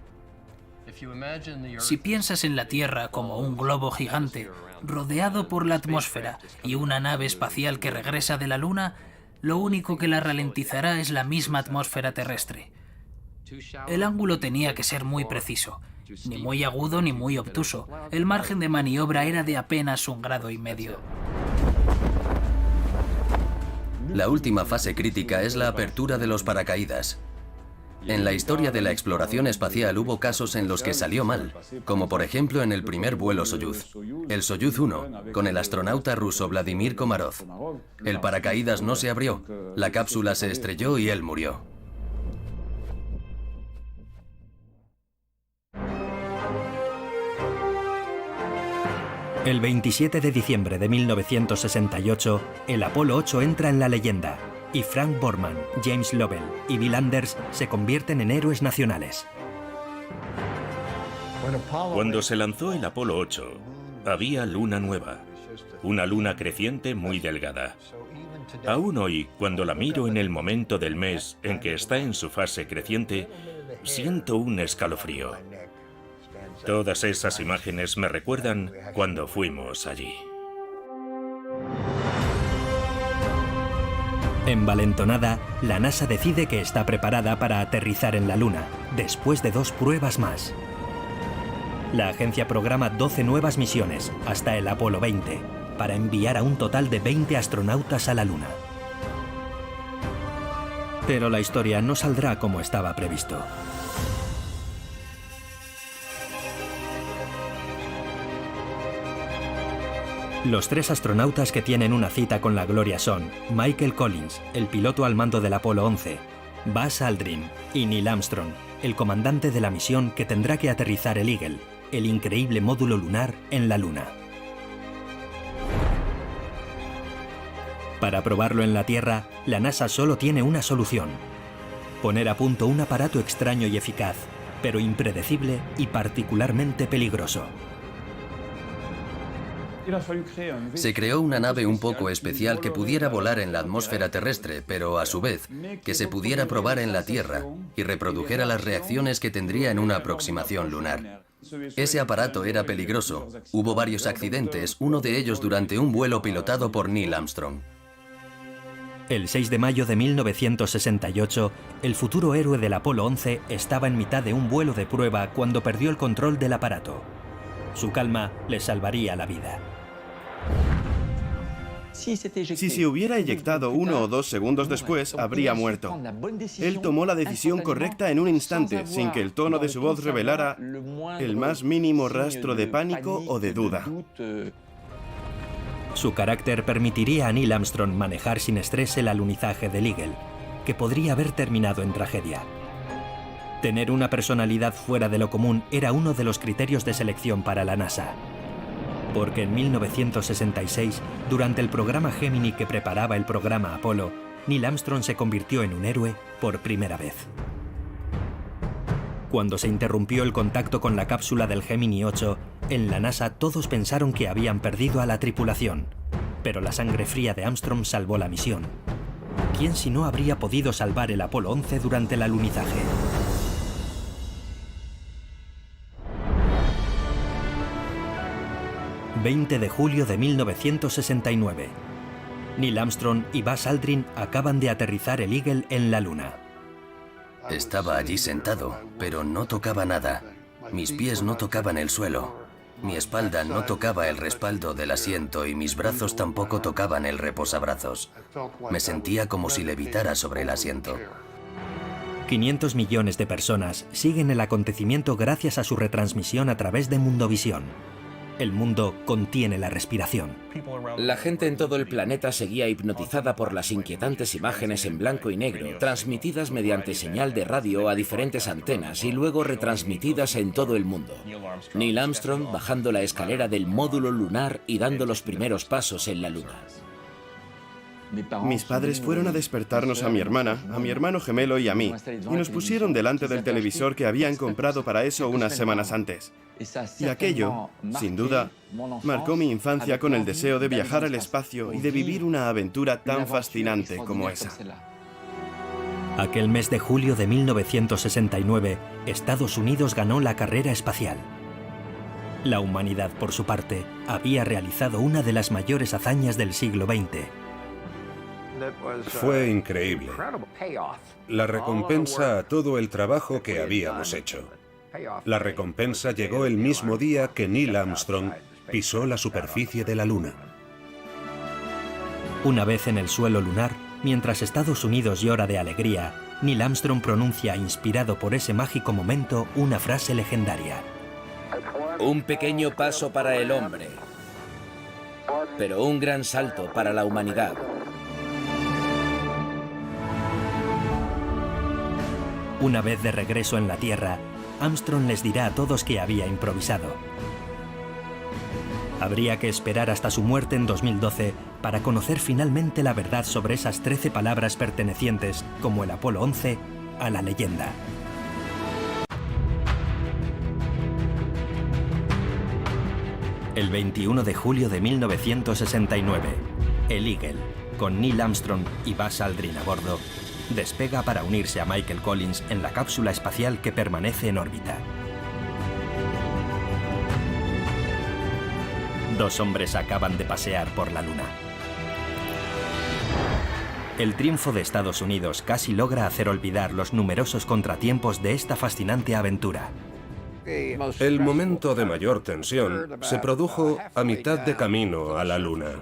Si piensas en la Tierra como un globo gigante, rodeado por la atmósfera y una nave espacial que regresa de la Luna, lo único que la ralentizará es la misma atmósfera terrestre. El ángulo tenía que ser muy preciso, ni muy agudo ni muy obtuso. El margen de maniobra era de apenas 1,5 grados. La última fase crítica es la apertura de los paracaídas. En la historia de la exploración espacial hubo casos en los que salió mal, como por ejemplo en el primer vuelo Soyuz, el Soyuz 1, con el astronauta ruso Vladimir Komarov. El paracaídas no se abrió, la cápsula se estrelló y él murió. El 27 de diciembre de 1968, el Apolo 8 entra en la leyenda y Frank Borman, James Lovell y Bill Anders se convierten en héroes nacionales. Cuando se lanzó el Apolo 8, había luna nueva, una luna creciente muy delgada. Aún hoy, cuando la miro en el momento del mes en que está en su fase creciente, siento un escalofrío. Todas esas imágenes me recuerdan cuando fuimos allí. Envalentonada, la NASA decide que está preparada para aterrizar en la Luna, después de 2 pruebas más. La agencia programa 12 nuevas misiones, hasta el Apolo 20, para enviar a un total de 20 astronautas a la Luna. Pero la historia no saldrá como estaba previsto. Los 3 astronautas que tienen una cita con la gloria son Michael Collins, el piloto al mando del Apolo 11, Buzz Aldrin y Neil Armstrong, el comandante de la misión que tendrá que aterrizar el Eagle, el increíble módulo lunar en la Luna. Para probarlo en la Tierra, la NASA solo tiene una solución: poner a punto un aparato extraño y eficaz, pero impredecible y particularmente peligroso. Se creó una nave un poco especial que pudiera volar en la atmósfera terrestre, pero a su vez, que se pudiera probar en la Tierra y reprodujera las reacciones que tendría en una aproximación lunar. Ese aparato era peligroso. Hubo varios accidentes, uno de ellos durante un vuelo pilotado por Neil Armstrong. El 6 de mayo de 1968, el futuro héroe del Apolo 11 estaba en mitad de un vuelo de prueba cuando perdió el control del aparato. Su calma le salvaría la vida. Si se hubiera eyectado 1 o 2 segundos después, habría muerto. Él tomó la decisión correcta en un instante, sin que el tono de su voz revelara el más mínimo rastro de pánico o de duda. Su carácter permitiría a Neil Armstrong manejar sin estrés el alunizaje del Eagle, que podría haber terminado en tragedia. Tener una personalidad fuera de lo común era uno de los criterios de selección para la NASA. Porque en 1966, durante el programa Gemini que preparaba el programa Apolo, Neil Armstrong se convirtió en un héroe por primera vez. Cuando se interrumpió el contacto con la cápsula del Gemini 8, en la NASA todos pensaron que habían perdido a la tripulación. Pero la sangre fría de Armstrong salvó la misión. ¿Quién si no habría podido salvar el Apolo 11 durante el alunizaje? ...20 de julio de 1969. Neil Armstrong y Buzz Aldrin acaban de aterrizar el Eagle en la Luna. Estaba allí sentado, pero no tocaba nada. Mis pies no tocaban el suelo. Mi espalda no tocaba el respaldo del asiento y mis brazos tampoco tocaban el reposabrazos. Me sentía como si levitara sobre el asiento. 500 millones de personas siguen el acontecimiento gracias a su retransmisión a través de Mundovisión. El mundo contiene la respiración. La gente en todo el planeta seguía hipnotizada por las inquietantes imágenes en blanco y negro, transmitidas mediante señal de radio a diferentes antenas y luego retransmitidas en todo el mundo. Neil Armstrong bajando la escalera del módulo lunar y dando los primeros pasos en la Luna. Mis padres fueron a despertarnos a mi hermana, a mi hermano gemelo y a mí, y nos pusieron delante del televisor que habían comprado para eso unas semanas antes. Y aquello, sin duda, marcó mi infancia con el deseo de viajar al espacio y de vivir una aventura tan fascinante como esa. Aquel mes de julio de 1969, Estados Unidos ganó la carrera espacial. La humanidad, por su parte, había realizado una de las mayores hazañas del siglo XX. Fue increíble. La recompensa a todo el trabajo que habíamos hecho. La recompensa llegó el mismo día que Neil Armstrong pisó la superficie de la Luna. Una vez en el suelo lunar, mientras Estados Unidos llora de alegría, Neil Armstrong pronuncia, inspirado por ese mágico momento, una frase legendaria. Un pequeño paso para el hombre, pero un gran salto para la humanidad. Una vez de regreso en la Tierra, Armstrong les dirá a todos que había improvisado. Habría que esperar hasta su muerte en 2012 para conocer finalmente la verdad sobre esas 13 palabras pertenecientes, como el Apolo 11, a la leyenda. El 21 de julio de 1969, el Eagle, con Neil Armstrong y Buzz Aldrin a bordo, despega para unirse a Michael Collins en la cápsula espacial que permanece en órbita. Dos hombres acaban de pasear por la Luna. El triunfo de Estados Unidos casi logra hacer olvidar los numerosos contratiempos de esta fascinante aventura. El momento de mayor tensión se produjo a mitad de camino a la Luna.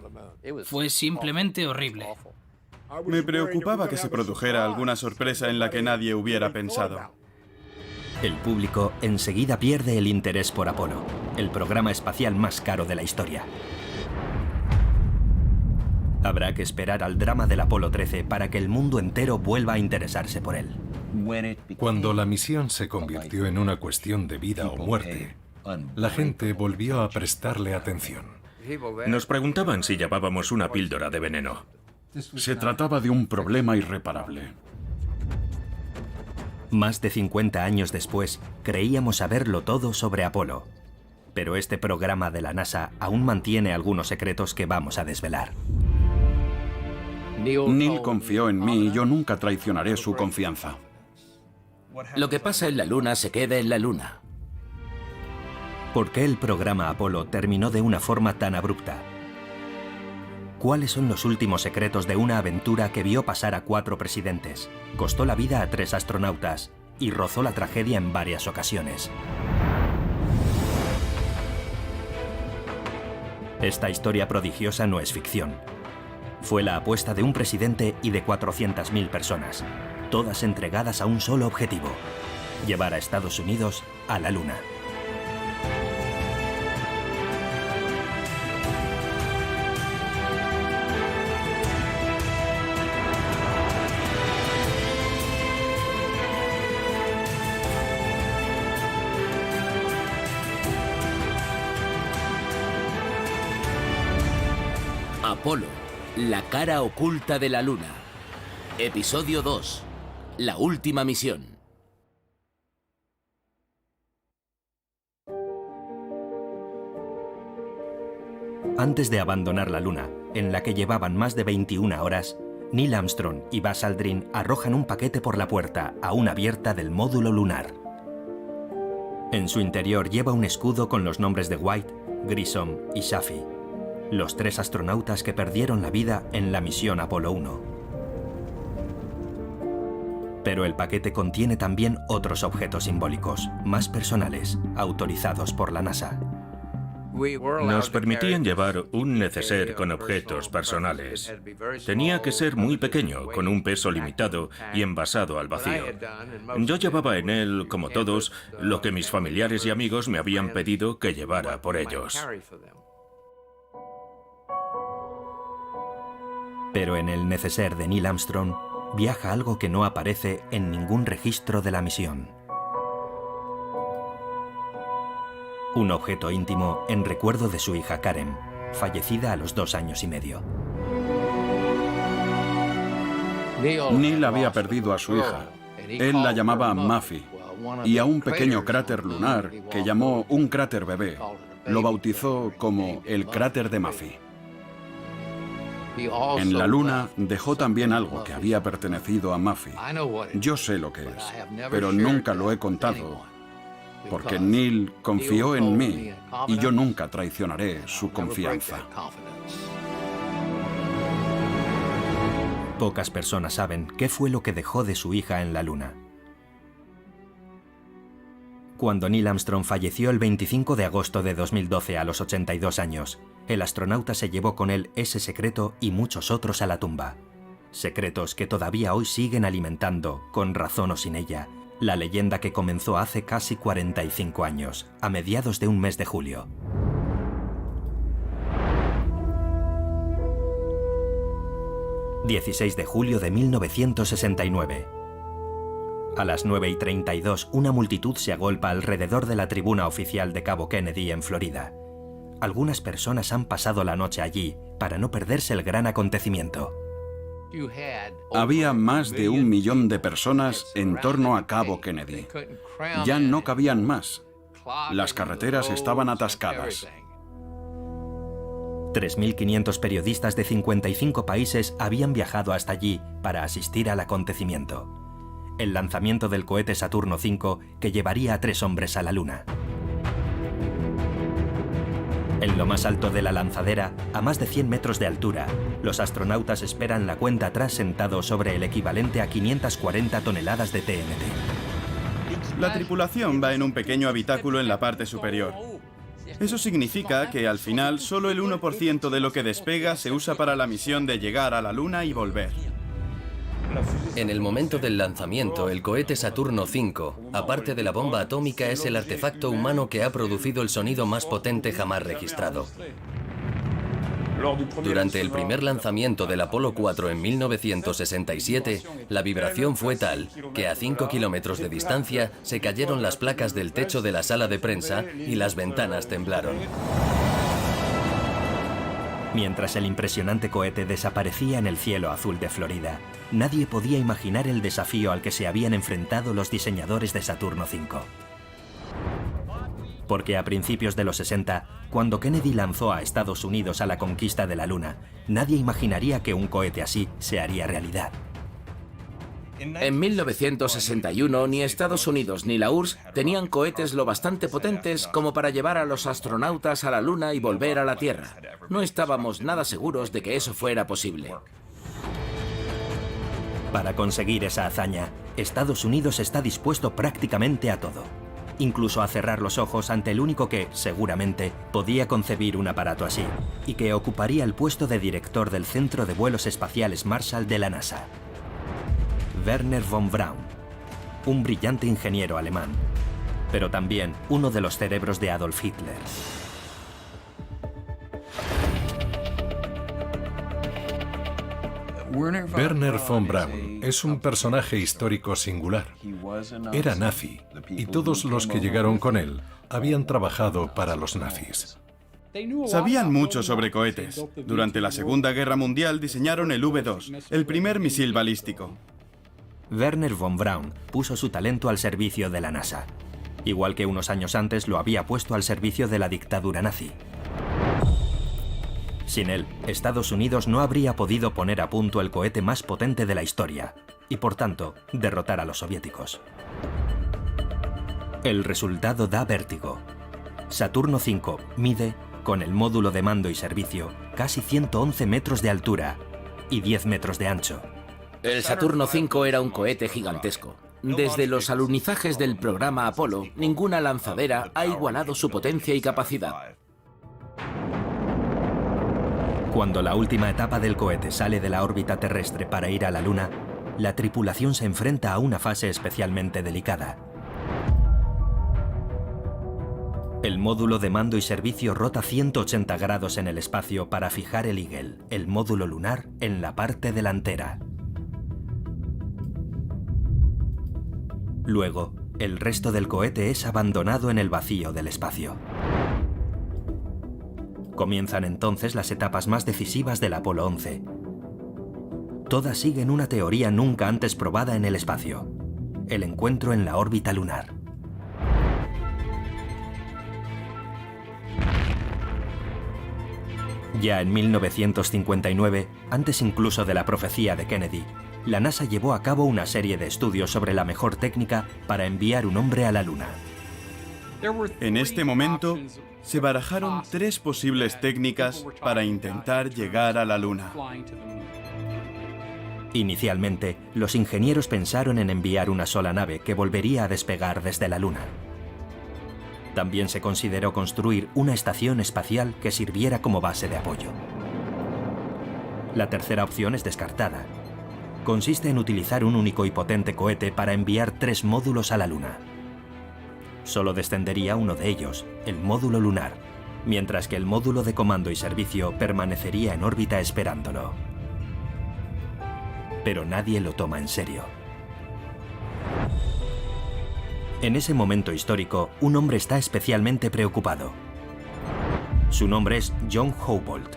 Fue simplemente horrible. Me preocupaba que se produjera alguna sorpresa en la que nadie hubiera pensado. El público enseguida pierde el interés por Apolo, el programa espacial más caro de la historia. Habrá que esperar al drama del Apolo 13 para que el mundo entero vuelva a interesarse por él. Cuando la misión se convirtió en una cuestión de vida o muerte, la gente volvió a prestarle atención. Nos preguntaban si llevábamos una píldora de veneno. Se trataba de un problema irreparable. Más de 50 años después, creíamos saberlo todo sobre Apolo. Pero este programa de la NASA aún mantiene algunos secretos que vamos a desvelar. Neil confió en mí y yo nunca traicionaré su confianza. Lo que pasa en la Luna se queda en la Luna. ¿Por qué el programa Apolo terminó de una forma tan abrupta? ¿Cuáles son los últimos secretos de una aventura que vio pasar a 4 presidentes, costó la vida a 3 astronautas y rozó la tragedia en varias ocasiones? Esta historia prodigiosa no es ficción. Fue la apuesta de un presidente y de 400.000 personas, todas entregadas a un solo objetivo: llevar a Estados Unidos a la Luna. Apolo, la cara oculta de la Luna. Episodio 2. La última misión. Antes de abandonar la Luna, en la que llevaban más de 21 horas, Neil Armstrong y Buzz Aldrin arrojan un paquete por la puerta aún abierta del módulo lunar. En su interior lleva un escudo con los nombres de White, Grissom y Chaffee, los 3 astronautas que perdieron la vida en la misión Apolo 1. Pero el paquete contiene también otros objetos simbólicos, más personales, autorizados por la NASA. Nos permitían llevar un neceser con objetos personales. Tenía que ser muy pequeño, con un peso limitado y envasado al vacío. Yo llevaba en él, como todos, lo que mis familiares y amigos me habían pedido que llevara por ellos. Pero en el neceser de Neil Armstrong viaja algo que no aparece en ningún registro de la misión. Un objeto íntimo en recuerdo de su hija Karen, fallecida a los 2 años y medio. Neil había perdido a su hija. Él la llamaba Muffy, y a un pequeño cráter lunar que llamó un cráter bebé lo bautizó como el cráter de Muffy. En la Luna dejó también algo que había pertenecido a Muffy. Yo sé lo que es, pero nunca lo he contado, porque Neil confió en mí y yo nunca traicionaré su confianza. Pocas personas saben qué fue lo que dejó de su hija en la Luna. Cuando Neil Armstrong falleció el 25 de agosto de 2012 a los 82 años, el astronauta se llevó con él ese secreto y muchos otros a la tumba. Secretos que todavía hoy siguen alimentando, con razón o sin ella, la leyenda que comenzó hace casi 45 años, a mediados de un mes de julio. ...16 de julio de 1969... A las 9:32, una multitud se agolpa alrededor de la tribuna oficial de Cabo Kennedy, en Florida. Algunas personas han pasado la noche allí para no perderse el gran acontecimiento. Había más de 1 millón de personas en torno a Cabo Kennedy. Ya no cabían más. Las carreteras estaban atascadas. 3.500 periodistas de 55 países habían viajado hasta allí para asistir al acontecimiento: el lanzamiento del cohete Saturno V, que llevaría a 3 hombres a la Luna. En lo más alto de la lanzadera, a más de 100 metros de altura, los astronautas esperan la cuenta atrás sentados sobre el equivalente a 540 toneladas de TNT. La tripulación va en un pequeño habitáculo en la parte superior. Eso significa que al final solo el 1% de lo que despega se usa para la misión de llegar a la Luna y volver. En el momento del lanzamiento, el cohete Saturno V, aparte de la bomba atómica, es el artefacto humano que ha producido el sonido más potente jamás registrado. Durante el primer lanzamiento del Apolo 4 en 1967, la vibración fue tal que a 5 kilómetros de distancia se cayeron las placas del techo de la sala de prensa y las ventanas temblaron. Mientras el impresionante cohete desaparecía en el cielo azul de Florida, nadie podía imaginar el desafío al que se habían enfrentado los diseñadores de Saturno V. Porque a principios de los 60, cuando Kennedy lanzó a Estados Unidos a la conquista de la Luna, nadie imaginaría que un cohete así se haría realidad. En 1961, ni Estados Unidos ni la URSS tenían cohetes lo bastante potentes como para llevar a los astronautas a la Luna y volver a la Tierra. No estábamos nada seguros de que eso fuera posible. Para conseguir esa hazaña, Estados Unidos está dispuesto prácticamente a todo. incluso a cerrar los ojos ante el único que, seguramente, podía concebir un aparato así, y que ocuparía el puesto de director del Centro de Vuelos Espaciales Marshall de la NASA. Wernher von Braun, un brillante ingeniero alemán, pero también uno de los cerebros de Adolf Hitler. Wernher von Braun es un personaje histórico singular. Era nazi y todos los que llegaron con él habían trabajado para los nazis. Sabían mucho sobre cohetes. Durante la Segunda Guerra Mundial diseñaron el V-2, el primer misil balístico. Wernher von Braun puso su talento al servicio de la NASA, igual que unos años antes lo había puesto al servicio de la dictadura nazi. Sin él, Estados Unidos no habría podido poner a punto el cohete más potente de la historia y, por tanto, derrotar a los soviéticos. El resultado da vértigo. Saturno V mide, con el módulo de mando y servicio, casi 111 metros de altura y 10 metros de ancho. El Saturno V era un cohete gigantesco. Desde los alunizajes del programa Apolo, ninguna lanzadera ha igualado su potencia y capacidad. Cuando la última etapa del cohete sale de la órbita terrestre para ir a la Luna, la tripulación se enfrenta a una fase especialmente delicada. El módulo de mando y servicio rota 180 grados en el espacio para fijar el Eagle, el módulo lunar, en la parte delantera. Luego, el resto del cohete es abandonado en el vacío del espacio. Comienzan entonces las etapas más decisivas del Apolo 11. Todas siguen una teoría nunca antes probada en el espacio: el encuentro en la órbita lunar. Ya en 1959, antes incluso de la profecía de Kennedy, la NASA llevó a cabo una serie de estudios sobre la mejor técnica para enviar un hombre a la Luna. En este momento, se barajaron 3 posibles técnicas para intentar llegar a la Luna. Inicialmente, los ingenieros pensaron en enviar una sola nave que volvería a despegar desde la Luna. También se consideró construir una estación espacial que sirviera como base de apoyo. La tercera opción es descartada. Consiste en utilizar un único y potente cohete para enviar 3 módulos a la Luna. Solo descendería uno de ellos, el módulo lunar, mientras que el módulo de comando y servicio permanecería en órbita esperándolo. Pero nadie lo toma en serio. En ese momento histórico, un hombre está especialmente preocupado. Su nombre es John Houbolt.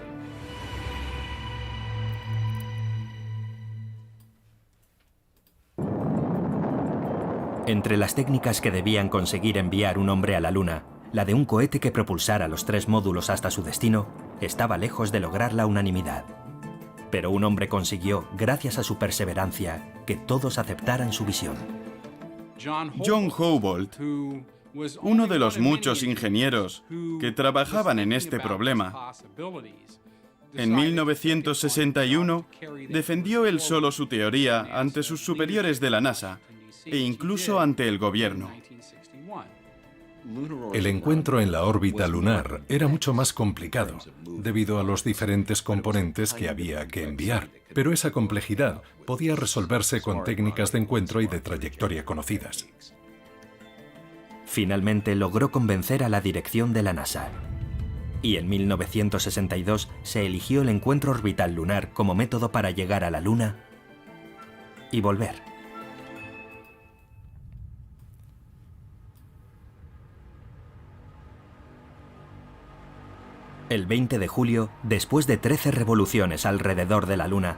Entre las técnicas que debían conseguir enviar un hombre a la Luna, la de un cohete que propulsara los 3 módulos hasta su destino estaba lejos de lograr la unanimidad. Pero un hombre consiguió, gracias a su perseverancia, que todos aceptaran su visión. John Houbolt, uno de los muchos ingenieros que trabajaban en este problema, en 1961 defendió él solo su teoría ante sus superiores de la NASA e incluso ante el gobierno. El encuentro en la órbita lunar era mucho más complicado, debido a los diferentes componentes que había que enviar, pero esa complejidad podía resolverse con técnicas de encuentro y de trayectoria conocidas. Finalmente logró convencer a la dirección de la NASA. Y en 1962 se eligió el encuentro orbital lunar como método para llegar a la Luna y volver. El 20 de julio, después de 13 revoluciones alrededor de la Luna,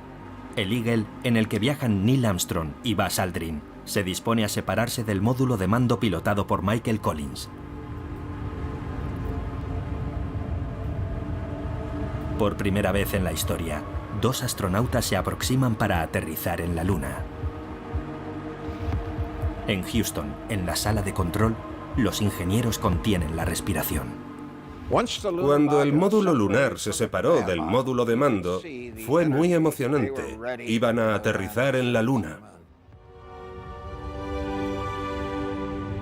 el Eagle, en el que viajan Neil Armstrong y Buzz Aldrin, se dispone a separarse del módulo de mando pilotado por Michael Collins. Por primera vez en la historia, 2 astronautas se aproximan para aterrizar en la Luna. En Houston, en la sala de control, los ingenieros contienen la respiración. Cuando el módulo lunar se separó del módulo de mando, fue muy emocionante. Iban a aterrizar en la Luna.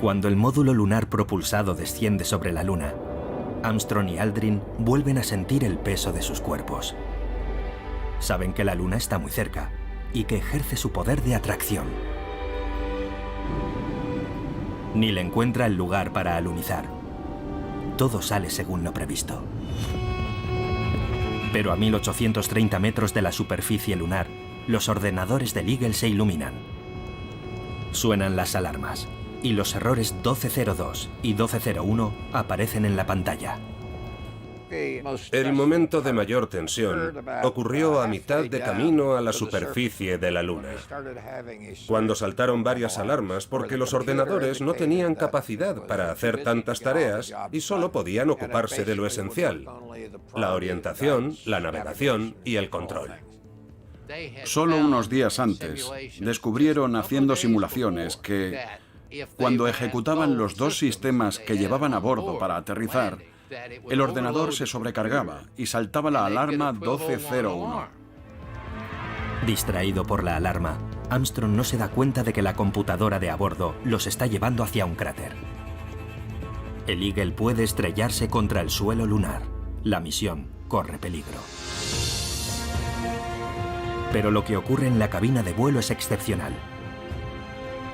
Cuando el módulo lunar propulsado desciende sobre la Luna, Armstrong y Aldrin vuelven a sentir el peso de sus cuerpos. Saben que la Luna está muy cerca y que ejerce su poder de atracción. Neil encuentra el lugar para alunizar. Todo sale según lo previsto. Pero a 1830 metros de la superficie lunar, los ordenadores del Eagle se iluminan. Suenan las alarmas y los errores 1202 y 1201 aparecen en la pantalla. El momento de mayor tensión ocurrió a mitad de camino a la superficie de la Luna, cuando saltaron varias alarmas porque los ordenadores no tenían capacidad para hacer tantas tareas y solo podían ocuparse de lo esencial: la orientación, la navegación y el control. Solo unos días antes, descubrieron haciendo simulaciones que, cuando ejecutaban los dos sistemas que llevaban a bordo para aterrizar, el ordenador se sobrecargaba y saltaba la alarma 1201. Distraído por la alarma, Armstrong no se da cuenta de que la computadora de a bordo los está llevando hacia un cráter. El Eagle puede estrellarse contra el suelo lunar. La misión corre peligro. Pero lo que ocurre en la cabina de vuelo es excepcional.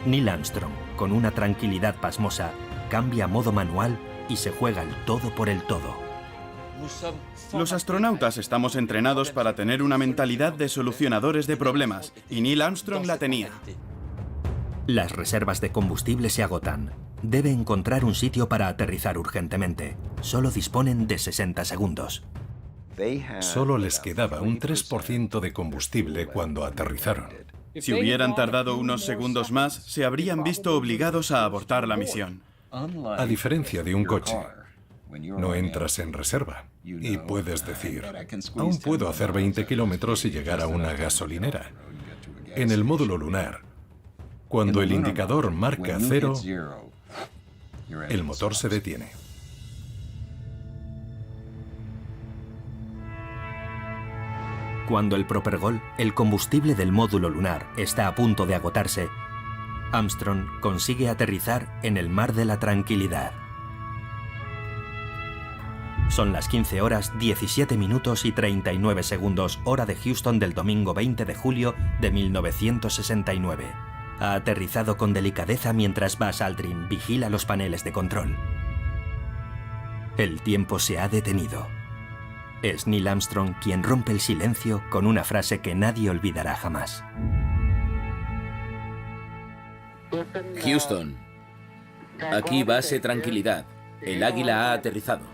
Neil Armstrong, con una tranquilidad pasmosa, cambia a modo manual y se juega el todo por el todo. Los astronautas estamos entrenados para tener una mentalidad de solucionadores de problemas, y Neil Armstrong la tenía. Las reservas de combustible se agotan. Debe encontrar un sitio para aterrizar urgentemente. Solo disponen de 60 segundos. Solo les quedaba un 3% de combustible cuando aterrizaron. Si hubieran tardado unos segundos más, se habrían visto obligados a abortar la misión. A diferencia de un coche, no entras en reserva y puedes decir, aún puedo hacer 20 kilómetros y llegar a una gasolinera. En el módulo lunar, cuando el indicador marca 0, el motor se detiene. Cuando el Propergol, el combustible del módulo lunar, está a punto de agotarse, Armstrong consigue aterrizar en el Mar de la Tranquilidad. Son las 15 horas 17 minutos y 39 segundos hora de Houston del domingo 20 de julio de 1969. Ha aterrizado con delicadeza mientras Buzz Aldrin vigila los paneles de control. El tiempo se ha detenido. Es Neil Armstrong quien rompe el silencio con una frase que nadie olvidará jamás. Houston, aquí base Tranquilidad. El Águila ha aterrizado.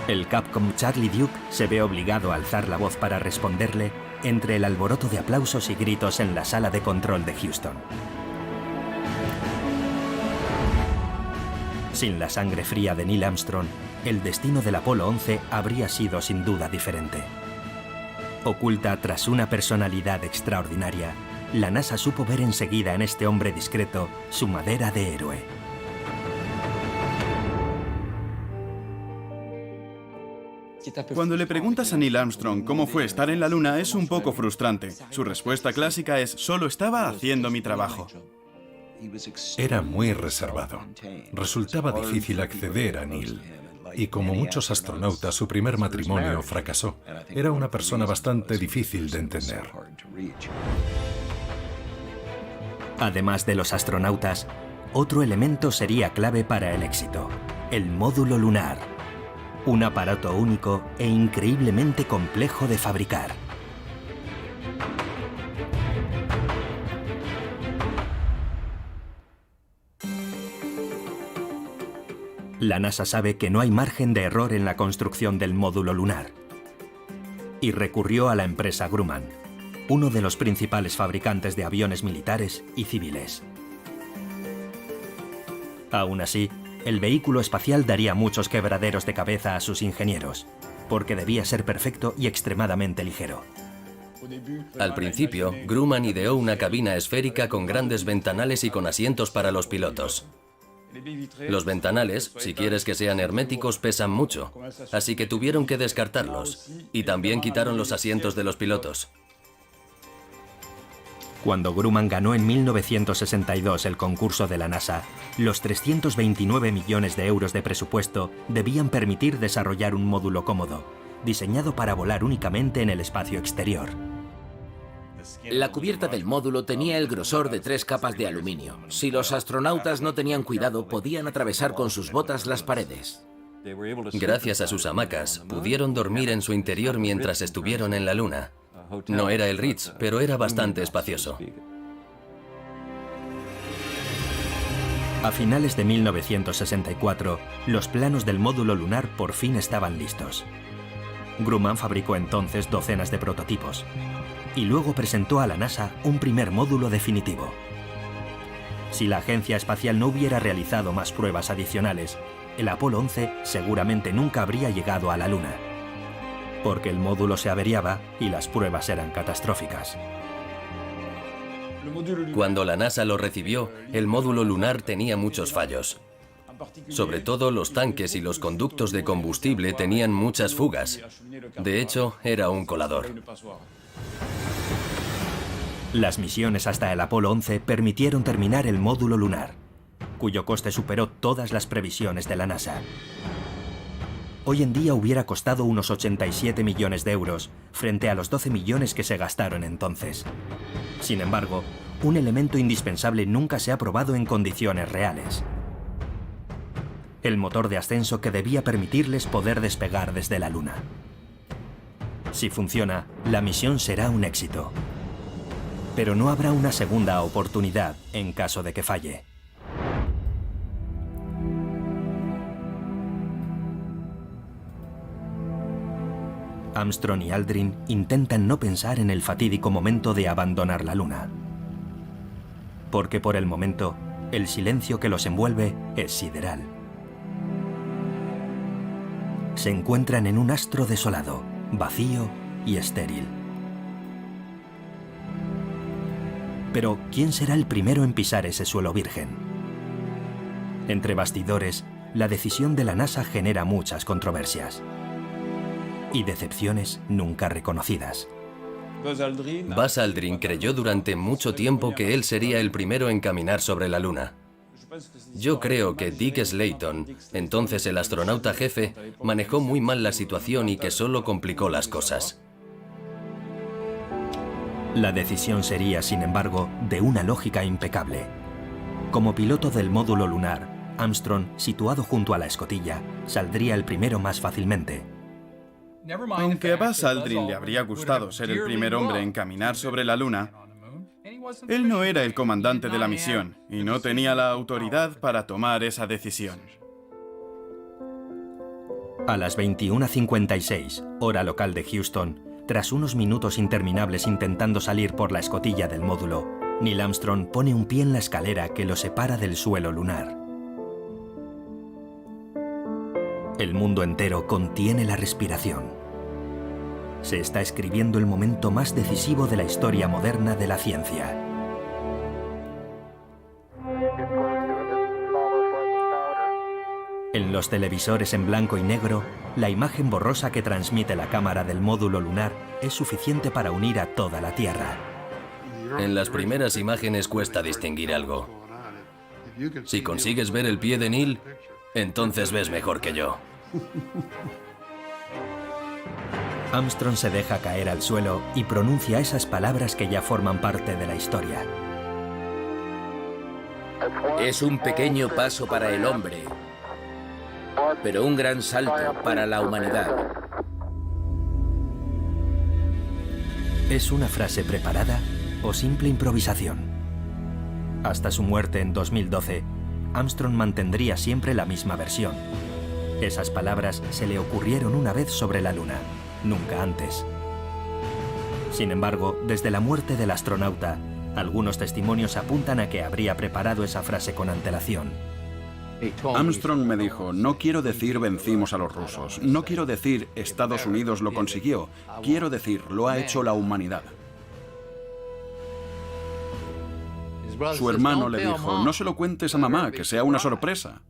El Capcom Charlie Duke se ve obligado a alzar la voz para responderle entre el alboroto de aplausos y gritos en la sala de control de Houston. Sin la sangre fría de Neil Armstrong, el destino del Apolo 11 habría sido sin duda diferente. Oculta tras una personalidad extraordinaria, la NASA supo ver enseguida en este hombre discreto su madera de héroe. Cuando le preguntas a Neil Armstrong cómo fue estar en la Luna, es un poco frustrante. Su respuesta clásica es: solo estaba haciendo mi trabajo. Era muy reservado. Resultaba difícil acceder a Neil. Y como muchos astronautas, su primer matrimonio fracasó. Era una persona bastante difícil de entender. Además de los astronautas, otro elemento sería clave para el éxito: el módulo lunar. Un aparato único e increíblemente complejo de fabricar. La NASA sabe que no hay margen de error en la construcción del módulo lunar y recurrió a la empresa Grumman, uno de los principales fabricantes de aviones militares y civiles. Aún así, el vehículo espacial daría muchos quebraderos de cabeza a sus ingenieros, porque debía ser perfecto y extremadamente ligero. Al principio, Grumman ideó una cabina esférica con grandes ventanales y con asientos para los pilotos. Los ventanales, si quieres que sean herméticos, pesan mucho, así que tuvieron que descartarlos, y también quitaron los asientos de los pilotos. Cuando Grumman ganó en 1962 el concurso de la NASA, los 329 millones de euros de presupuesto debían permitir desarrollar un módulo cómodo, diseñado para volar únicamente en el espacio exterior. La cubierta del módulo tenía el grosor de 3 capas de aluminio. Si los astronautas no tenían cuidado, podían atravesar con sus botas las paredes. Gracias a sus hamacas, pudieron dormir en su interior mientras estuvieron en la Luna. No era el Ritz, pero era bastante espacioso. A finales de 1964, los planos del módulo lunar por fin estaban listos. Grumman fabricó entonces docenas de prototipos y luego presentó a la NASA un primer módulo definitivo. Si la agencia espacial no hubiera realizado más pruebas adicionales, el Apolo 11 seguramente nunca habría llegado a la Luna, porque el módulo se averiaba y las pruebas eran catastróficas. Cuando la NASA lo recibió, el módulo lunar tenía muchos fallos. Sobre todo los tanques y los conductos de combustible tenían muchas fugas. De hecho, era un colador. Las misiones hasta el Apolo 11 permitieron terminar el módulo lunar, cuyo coste superó todas las previsiones de la NASA. Hoy en día hubiera costado unos 87 millones de euros frente a los 12 millones que se gastaron entonces. Sin embargo, un elemento indispensable nunca se ha probado en condiciones reales: el motor de ascenso que debía permitirles poder despegar desde la Luna. Si funciona, la misión será un éxito. Pero no habrá una segunda oportunidad en caso de que falle. Armstrong y Aldrin intentan no pensar en el fatídico momento de abandonar la Luna, porque por el momento, el silencio que los envuelve es sideral. Se encuentran en un astro desolado, vacío y estéril. Pero, ¿quién será el primero en pisar ese suelo virgen? Entre bastidores, la decisión de la NASA genera muchas controversias y decepciones nunca reconocidas. Buzz Aldrin creyó durante mucho tiempo que él sería el primero en caminar sobre la Luna. Yo creo que Dick Slayton, entonces el astronauta jefe, manejó muy mal la situación y que solo complicó las cosas. La decisión sería, sin embargo, de una lógica impecable. Como piloto del módulo lunar, Armstrong, situado junto a la escotilla, saldría el primero más fácilmente. Aunque a Buzz Aldrin le habría gustado ser el primer hombre en caminar sobre la Luna, él no era el comandante de la misión y no tenía la autoridad para tomar esa decisión. A las 21:56, hora local de Houston, tras unos minutos interminables intentando salir por la escotilla del módulo, Neil Armstrong pone un pie en la escalera que lo separa del suelo lunar. El mundo entero contiene la respiración. Se está escribiendo el momento más decisivo de la historia moderna de la ciencia. En los televisores en blanco y negro, la imagen borrosa que transmite la cámara del módulo lunar es suficiente para unir a toda la Tierra. En las primeras imágenes cuesta distinguir algo. Si consigues ver el pie de Neil, entonces ves mejor que yo. Armstrong se deja caer al suelo y pronuncia esas palabras que ya forman parte de la historia. Es un pequeño paso para el hombre, pero un gran salto para la humanidad. ¿Es una frase preparada o simple improvisación? Hasta su muerte en 2012, Armstrong mantendría siempre la misma versión. Esas palabras se le ocurrieron una vez sobre la Luna, nunca antes. Sin embargo, desde la muerte del astronauta, algunos testimonios apuntan a que habría preparado esa frase con antelación. Armstrong me dijo: no quiero decir vencimos a los rusos, no quiero decir Estados Unidos lo consiguió, quiero decir lo ha hecho la humanidad. Su hermano le dijo: no se lo cuentes a mamá, que sea una sorpresa.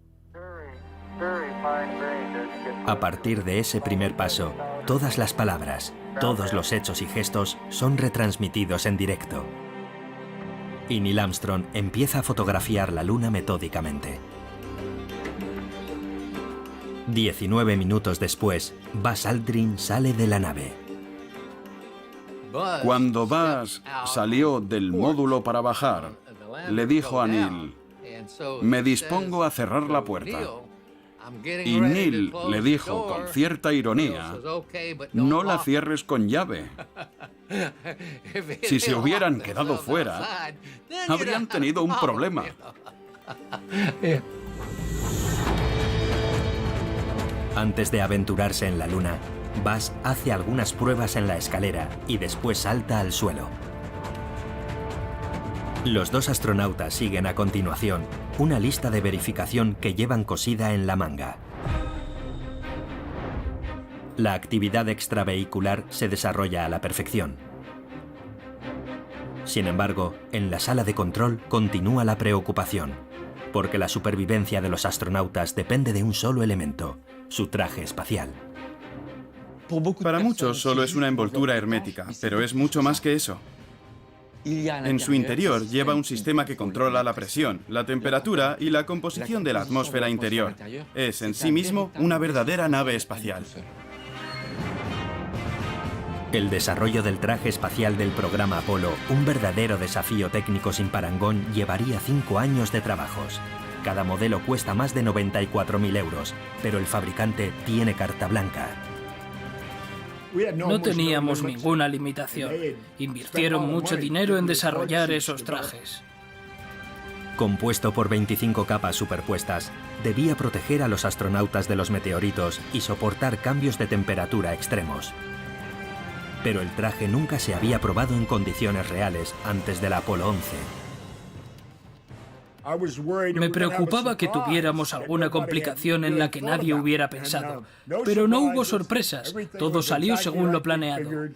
A partir de ese primer paso, todas las palabras, todos los hechos y gestos son retransmitidos en directo. y Neil Armstrong empieza a fotografiar la Luna metódicamente. 19 minutos después, Buzz Aldrin sale de la nave. Cuando Buzz salió del módulo para bajar, le dijo a Neil: me dispongo a cerrar la puerta. Y Neil le dijo con cierta ironía: no la cierres con llave. Si se hubieran quedado fuera, habrían tenido un problema. Antes de aventurarse en la Luna, Buzz hace algunas pruebas en la escalera y después salta al suelo. Los dos astronautas siguen a continuación una lista de verificación que llevan cosida en la manga. La actividad extravehicular se desarrolla a la perfección. Sin embargo, en la sala de control continúa la preocupación, porque la supervivencia de los astronautas depende de un solo elemento: su traje espacial. Para muchos solo es una envoltura hermética, pero es mucho más que eso. En su interior lleva un sistema que controla la presión, la temperatura y la composición de la atmósfera interior. Es en sí mismo una verdadera nave espacial. El desarrollo del traje espacial del programa Apolo, un verdadero desafío técnico sin parangón, llevaría 5 años de trabajos. Cada modelo cuesta más de 94.000 euros, pero el fabricante tiene carta blanca. No teníamos ninguna limitación. Invirtieron mucho dinero en desarrollar esos trajes. Compuesto por 25 capas superpuestas, debía proteger a los astronautas de los meteoritos y soportar cambios de temperatura extremos. Pero el traje nunca se había probado en condiciones reales antes del Apolo 11. Me preocupaba que tuviéramos alguna complicación en la que nadie hubiera pensado, pero no hubo sorpresas, todo salió según lo planeado.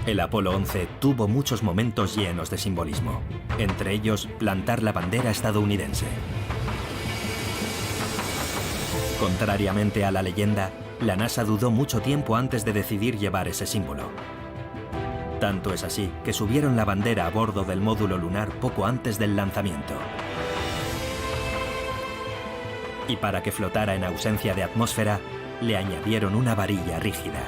El Apolo 11 tuvo muchos momentos llenos de simbolismo, entre ellos plantar la bandera estadounidense. Contrariamente a la leyenda, la NASA dudó mucho tiempo antes de decidir llevar ese símbolo. Tanto es así que subieron la bandera a bordo del módulo lunar poco antes del lanzamiento. Y para que flotara en ausencia de atmósfera, le añadieron una varilla rígida.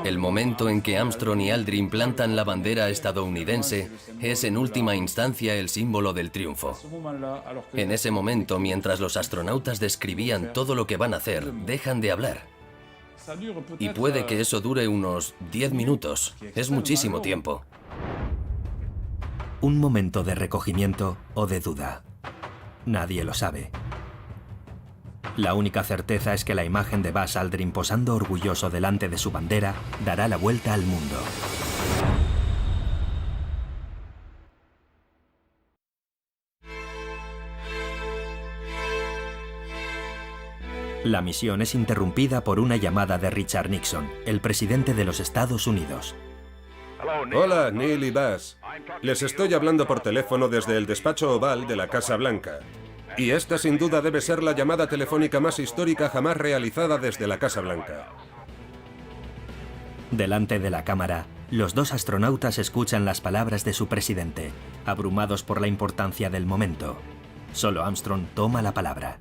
El momento en que Armstrong y Aldrin plantan la bandera estadounidense es en última instancia el símbolo del triunfo. En ese momento, mientras los astronautas describían todo lo que van a hacer, dejan de hablar. Y puede que eso dure unos 10 minutos. Es muchísimo tiempo. Un momento de recogimiento o de duda. Nadie lo sabe. La única certeza es que la imagen de Buzz Aldrin posando orgulloso delante de su bandera dará la vuelta al mundo. La misión es interrumpida por una llamada de Richard Nixon, el presidente de los Estados Unidos. Hola, Neil y Buzz. Les estoy hablando por teléfono desde el despacho oval de la Casa Blanca. Y esta sin duda debe ser la llamada telefónica más histórica jamás realizada desde la Casa Blanca. Delante de la cámara, los dos astronautas escuchan las palabras de su presidente, abrumados por la importancia del momento. Solo Armstrong toma la palabra.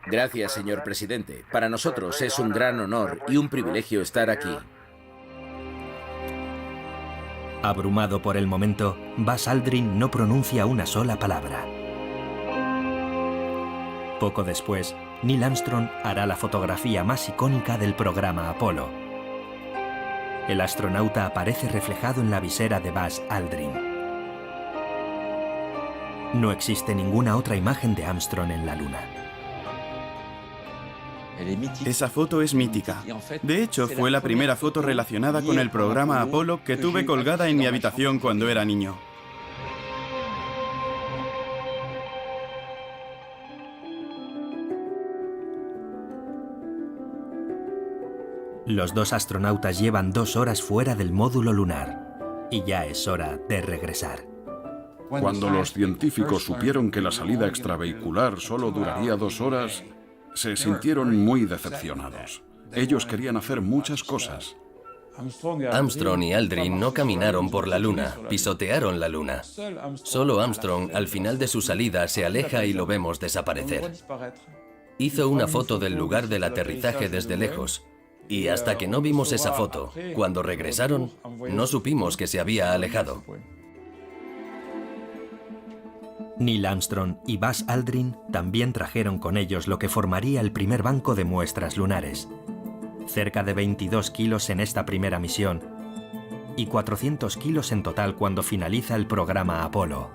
Gracias, señor presidente. Para nosotros es un gran honor y un privilegio estar aquí. Abrumado por el momento, Buzz Aldrin no pronuncia una sola palabra. Poco después, Neil Armstrong hará la fotografía más icónica del programa Apolo. El astronauta aparece reflejado en la visera de Buzz Aldrin. No existe ninguna otra imagen de Armstrong en la Luna. Esa foto es mítica. De hecho, fue la primera foto relacionada con el programa Apolo que tuve colgada en mi habitación cuando era niño. Los dos astronautas llevan 2 horas fuera del módulo lunar y ya es hora de regresar. Cuando los científicos supieron que la salida extravehicular solo duraría 2 horas, se sintieron muy decepcionados. Ellos querían hacer muchas cosas. Armstrong y Aldrin no caminaron por la Luna, pisotearon la Luna. Solo Armstrong, al final de su salida, se aleja y lo vemos desaparecer. Hizo una foto del lugar del aterrizaje desde lejos. Y hasta que no vimos esa foto, cuando regresaron, no supimos que se había alejado. Neil Armstrong y Buzz Aldrin también trajeron con ellos lo que formaría el primer banco de muestras lunares. Cerca de 22 kilos en esta primera misión y 400 kilos en total cuando finaliza el programa Apolo.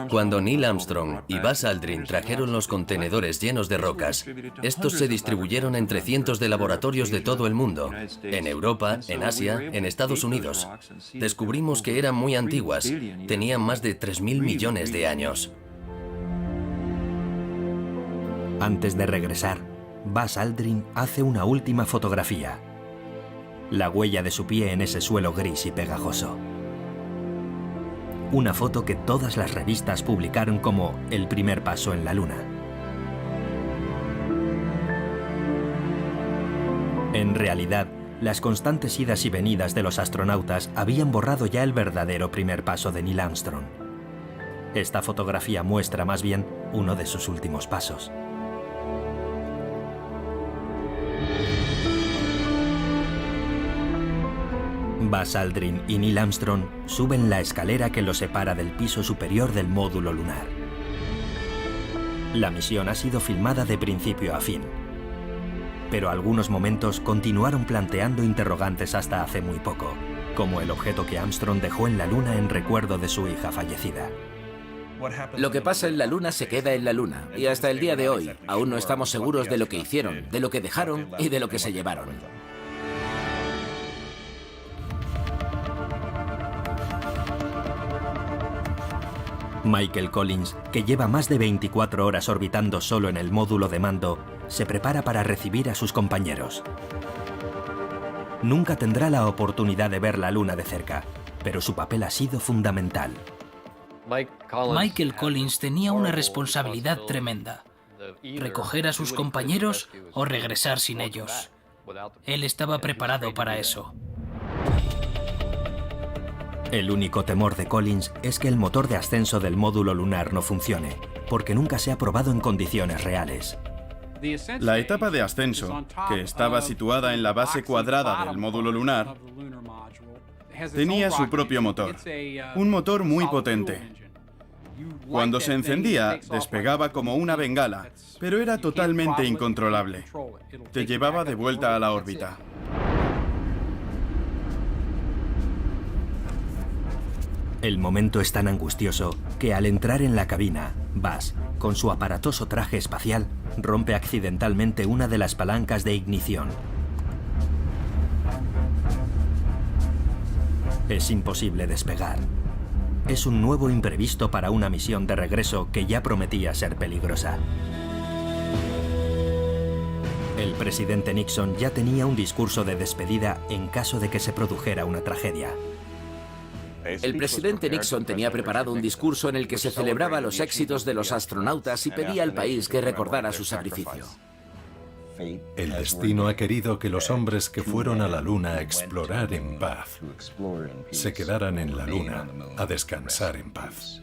Cuando Neil Armstrong y Buzz Aldrin trajeron los contenedores llenos de rocas, estos se distribuyeron entre cientos de laboratorios de todo el mundo, en Europa, en Asia, en Estados Unidos. Descubrimos que eran muy antiguas, tenían más de 3.000 millones de años. Antes de regresar, Buzz Aldrin hace una última fotografía. La huella de su pie en ese suelo gris y pegajoso. Una foto que todas las revistas publicaron como el primer paso en la Luna. En realidad, las constantes idas y venidas de los astronautas habían borrado ya el verdadero primer paso de Neil Armstrong. Esta fotografía muestra más bien uno de sus últimos pasos. Buzz Aldrin y Neil Armstrong suben la escalera que los separa del piso superior del módulo lunar. La misión ha sido filmada de principio a fin, pero algunos momentos continuaron planteando interrogantes hasta hace muy poco, como el objeto que Armstrong dejó en la Luna en recuerdo de su hija fallecida. Lo que pasa en la Luna se queda en la Luna, y hasta el día de hoy aún no estamos seguros de lo que hicieron, de lo que dejaron y de lo que se llevaron. Michael Collins, que lleva más de 24 horas orbitando solo en el módulo de mando, se prepara para recibir a sus compañeros. Nunca tendrá la oportunidad de ver la Luna de cerca, pero su papel ha sido fundamental. Michael Collins tenía una responsabilidad tremenda: recoger a sus compañeros o regresar sin ellos. Él estaba preparado para eso. El único temor de Collins es que el motor de ascenso del módulo lunar no funcione, porque nunca se ha probado en condiciones reales. La etapa de ascenso, que estaba situada en la base cuadrada del módulo lunar, tenía su propio motor, un motor muy potente. Cuando se encendía, despegaba como una bengala, pero era totalmente incontrolable. Te llevaba de vuelta a la órbita. El momento es tan angustioso que al entrar en la cabina, Buzz, con su aparatoso traje espacial, rompe accidentalmente una de las palancas de ignición. Es imposible despegar. Es un nuevo imprevisto para una misión de regreso que ya prometía ser peligrosa. El presidente Nixon ya tenía un discurso de despedida en caso de que se produjera una tragedia. El presidente Nixon tenía preparado un discurso en el que se celebraba los éxitos de los astronautas y pedía al país que recordara su sacrificio. El destino ha querido que los hombres que fueron a la Luna a explorar en paz se quedaran en la Luna a descansar en paz.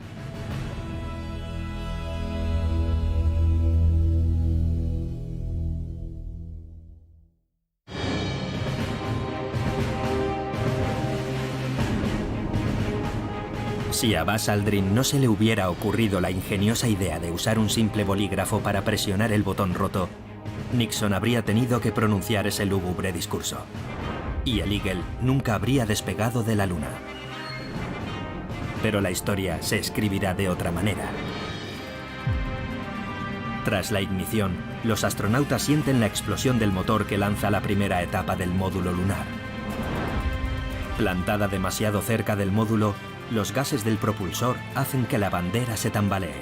Si a Buzz Aldrin no se le hubiera ocurrido la ingeniosa idea de usar un simple bolígrafo para presionar el botón roto, Nixon habría tenido que pronunciar ese lúgubre discurso. Y el Eagle nunca habría despegado de la Luna. Pero la historia se escribirá de otra manera. Tras la ignición, los astronautas sienten la explosión del motor que lanza la primera etapa del módulo lunar. Plantada demasiado cerca del módulo, los gases del propulsor hacen que la bandera se tambalee.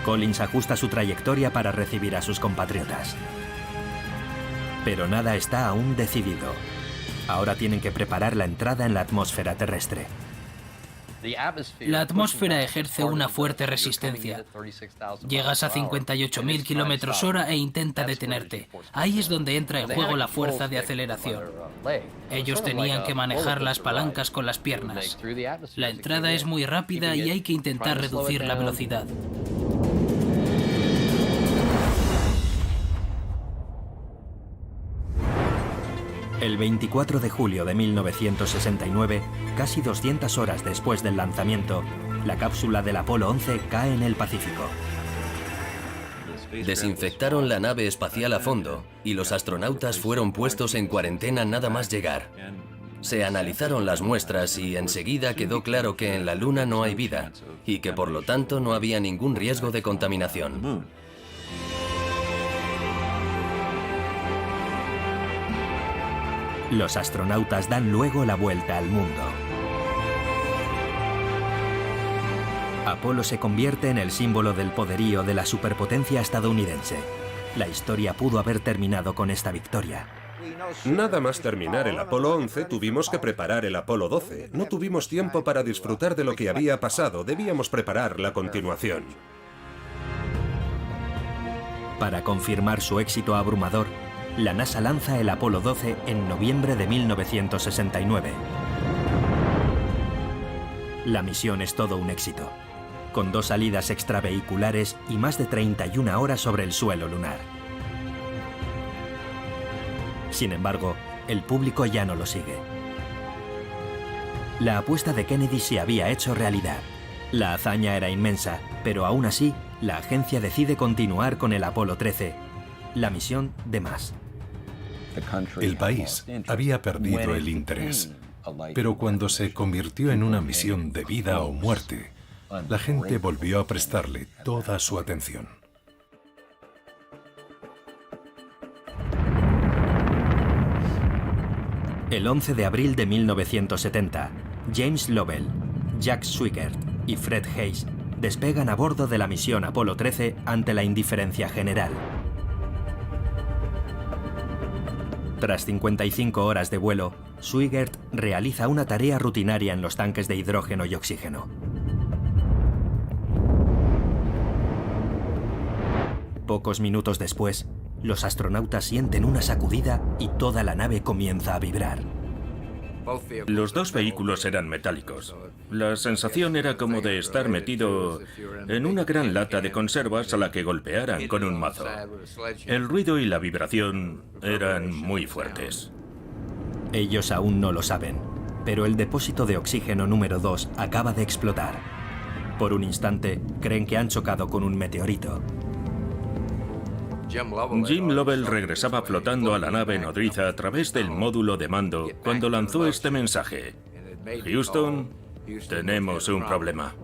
Collins ajusta su trayectoria para recibir a sus compatriotas. Pero nada está aún decidido. Ahora tienen que preparar la entrada en la atmósfera terrestre. La atmósfera ejerce una fuerte resistencia. Llegas a 58.000 km/h e intenta detenerte. Ahí es donde entra en juego la fuerza de aceleración. Ellos tenían que manejar las palancas con las piernas. La entrada es muy rápida y hay que intentar reducir la velocidad. El 24 de julio de 1969, casi 200 horas después del lanzamiento, la cápsula del Apolo 11 cae en el Pacífico. Desinfectaron la nave espacial a fondo y los astronautas fueron puestos en cuarentena nada más llegar. Se analizaron las muestras y enseguida quedó claro que en la Luna no hay vida y que por lo tanto no había ningún riesgo de contaminación. Los astronautas dan luego la vuelta al mundo. Apolo se convierte en el símbolo del poderío de la superpotencia estadounidense. La historia pudo haber terminado con esta victoria. Nada más terminar el Apolo 11, tuvimos que preparar el Apolo 12. No tuvimos tiempo para disfrutar de lo que había pasado. Debíamos preparar la continuación. Para confirmar su éxito abrumador, la NASA lanza el Apolo 12 en noviembre de 1969. La misión es todo un éxito, con 2 salidas extravehiculares y más de 31 horas sobre el suelo lunar. Sin embargo, el público ya no lo sigue. La apuesta de Kennedy se había hecho realidad. La hazaña era inmensa, pero aún así, la agencia decide continuar con el Apolo 13, la misión de más. El país había perdido el interés, pero cuando se convirtió en una misión de vida o muerte, la gente volvió a prestarle toda su atención. El 11 de abril de 1970, James Lovell, Jack Swigert y Fred Haise despegan a bordo de la misión Apolo 13 ante la indiferencia general. Tras 55 horas de vuelo, Swigert realiza una tarea rutinaria en los tanques de hidrógeno y oxígeno. Pocos minutos después, los astronautas sienten una sacudida y toda la nave comienza a vibrar. Los 2 vehículos eran metálicos. La sensación era como de estar metido en una gran lata de conservas a la que golpearan con un mazo. El ruido y la vibración eran muy fuertes. Ellos aún no lo saben, pero el depósito de oxígeno número 2 acaba de explotar. Por un instante, creen que han chocado con un meteorito. Jim Lovell regresaba flotando a la nave nodriza a través del módulo de mando cuando lanzó este mensaje. Houston, tenemos un problema.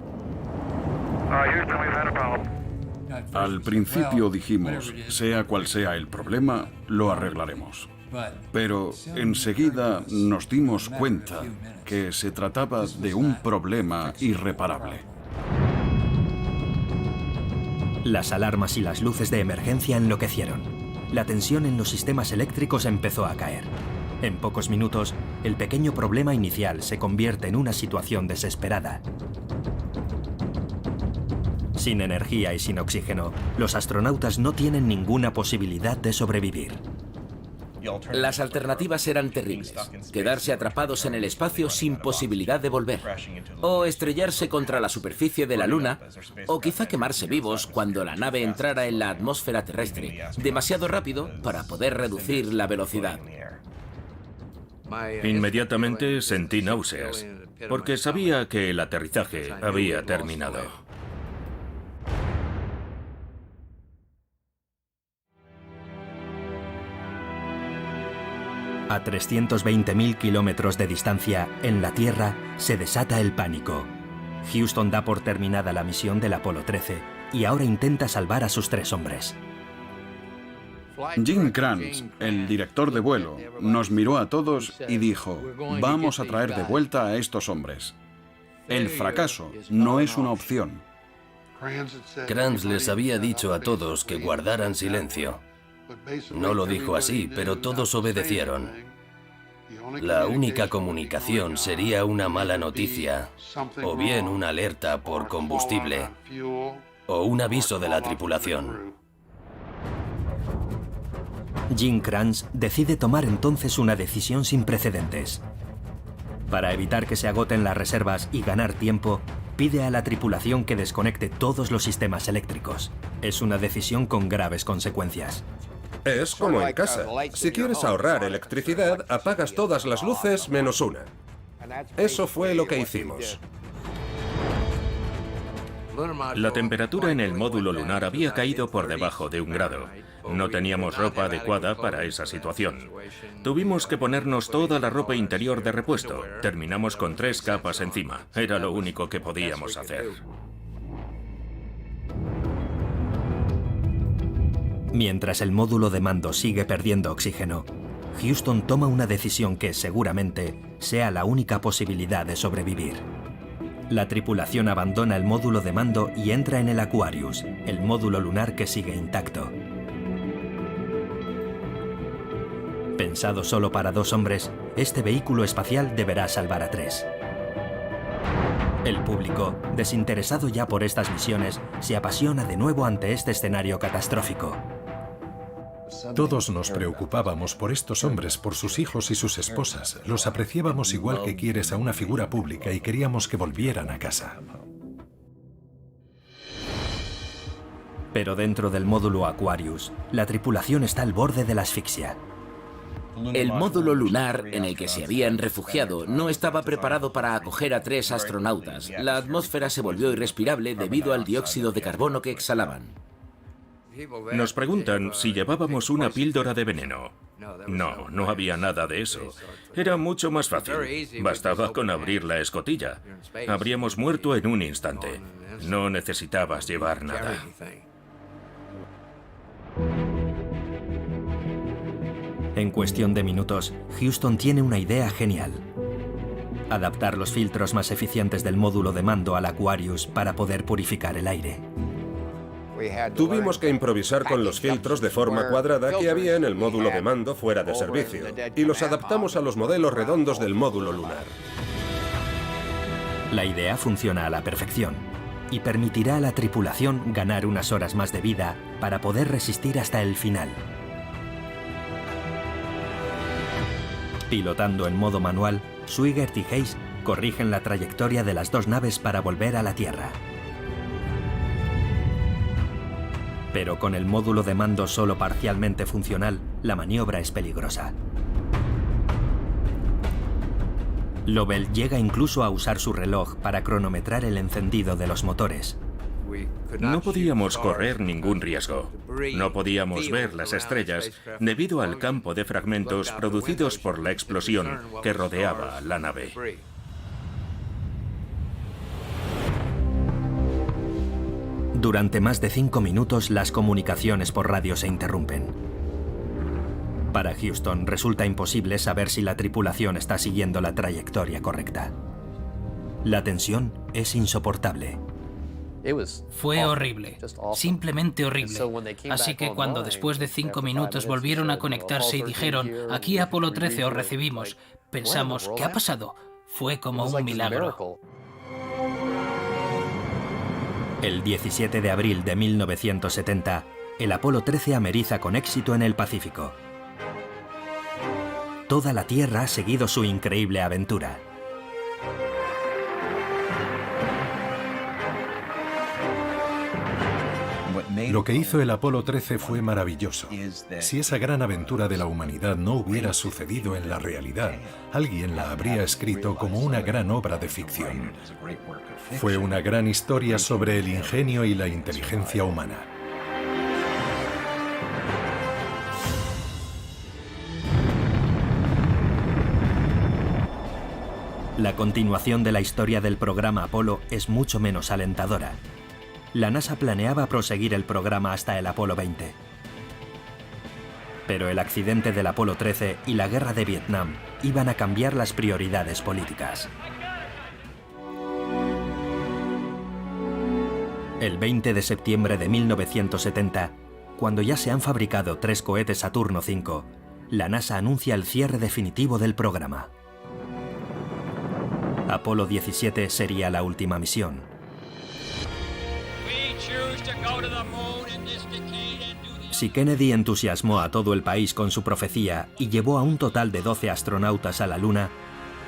Al principio dijimos, sea cual sea el problema, lo arreglaremos. Pero enseguida nos dimos cuenta que se trataba de un problema irreparable. Las alarmas y las luces de emergencia enloquecieron. La tensión en los sistemas eléctricos empezó a caer. En pocos minutos, el pequeño problema inicial se convierte en una situación desesperada. Sin energía y sin oxígeno, los astronautas no tienen ninguna posibilidad de sobrevivir. Las alternativas eran terribles. Quedarse atrapados en el espacio sin posibilidad de volver. O estrellarse contra la superficie de la Luna. O quizá quemarse vivos cuando la nave entrara en la atmósfera terrestre, demasiado rápido para poder reducir la velocidad. Inmediatamente sentí náuseas, porque sabía que el aterrizaje había terminado. A 320.000 kilómetros de distancia, en la Tierra, se desata el pánico. Houston da por terminada la misión del Apolo 13 y ahora intenta salvar a sus 3 hombres. Jim Kranz, el director de vuelo, nos miró a todos y dijo, vamos a traer de vuelta a estos hombres. El fracaso no es una opción. Kranz les había dicho a todos que guardaran silencio. No lo dijo así, pero todos obedecieron. La única comunicación sería una mala noticia, o bien una alerta por combustible, o un aviso de la tripulación. Gene Kranz decide tomar entonces una decisión sin precedentes. Para evitar que se agoten las reservas y ganar tiempo, pide a la tripulación que desconecte todos los sistemas eléctricos. Es una decisión con graves consecuencias. Es como en casa. Si quieres ahorrar electricidad, apagas todas las luces menos una. Eso fue lo que hicimos. La temperatura en el módulo lunar había caído por debajo de 1 grado. No teníamos ropa adecuada para esa situación. Tuvimos que ponernos toda la ropa interior de repuesto. Terminamos con 3 capas encima. Era lo único que podíamos hacer. Mientras el módulo de mando sigue perdiendo oxígeno, Houston toma una decisión que seguramente sea la única posibilidad de sobrevivir. La tripulación abandona el módulo de mando y entra en el Aquarius, el módulo lunar que sigue intacto. Pensado solo para 2 hombres, este vehículo espacial deberá salvar a 3. El público, desinteresado ya por estas misiones, se apasiona de nuevo ante este escenario catastrófico. Todos nos preocupábamos por estos hombres, por sus hijos y sus esposas. Los apreciábamos igual que quieres a una figura pública y queríamos que volvieran a casa. Pero dentro del módulo Aquarius, la tripulación está al borde de la asfixia. El módulo lunar en el que se habían refugiado no estaba preparado para acoger a 3 astronautas. La atmósfera se volvió irrespirable debido al dióxido de carbono que exhalaban. Nos preguntan si llevábamos una píldora de veneno. No, no había nada de eso. Era mucho más fácil. Bastaba con abrir la escotilla. Habríamos muerto en un instante. No necesitabas llevar nada. En cuestión de minutos, Houston tiene una idea genial. Adaptar los filtros más eficientes del módulo de mando al Aquarius para poder purificar el aire. Tuvimos que improvisar con los filtros de forma cuadrada que había en el módulo de mando fuera de servicio, y los adaptamos a los modelos redondos del módulo lunar. La idea funciona a la perfección y permitirá a la tripulación ganar unas horas más de vida para poder resistir hasta el final. Pilotando en modo manual, Swigert y Hayes corrigen la trayectoria de las 2 naves para volver a la Tierra. Pero con el módulo de mando solo parcialmente funcional, la maniobra es peligrosa. Lovell llega incluso a usar su reloj para cronometrar el encendido de los motores. No podíamos correr ningún riesgo. No podíamos ver las estrellas debido al campo de fragmentos producidos por la explosión que rodeaba la nave. Durante más de 5 minutos las comunicaciones por radio se interrumpen. Para Houston resulta imposible saber si la tripulación está siguiendo la trayectoria correcta. La tensión es insoportable. Fue horrible, simplemente horrible. Así que cuando después de 5 minutos volvieron a conectarse y dijeron, aquí Apolo 13 os recibimos, pensamos, ¿qué ha pasado? Fue como un milagro. El 17 de abril de 1970, el Apolo 13 ameriza con éxito en el Pacífico. Toda la Tierra ha seguido su increíble aventura. Lo que hizo el Apolo 13 fue maravilloso. Si esa gran aventura de la humanidad no hubiera sucedido en la realidad, alguien la habría escrito como una gran obra de ficción. Fue una gran historia sobre el ingenio y la inteligencia humana. La continuación de la historia del programa Apolo es mucho menos alentadora. La NASA planeaba proseguir el programa hasta el Apolo 20. Pero el accidente del Apolo 13 y la guerra de Vietnam iban a cambiar las prioridades políticas. El 20 de septiembre de 1970, cuando ya se han fabricado 3 cohetes Saturno V, la NASA anuncia el cierre definitivo del programa. Apolo 17 sería la última misión. Si Kennedy entusiasmó a todo el país con su profecía y llevó a un total de 12 astronautas a la Luna,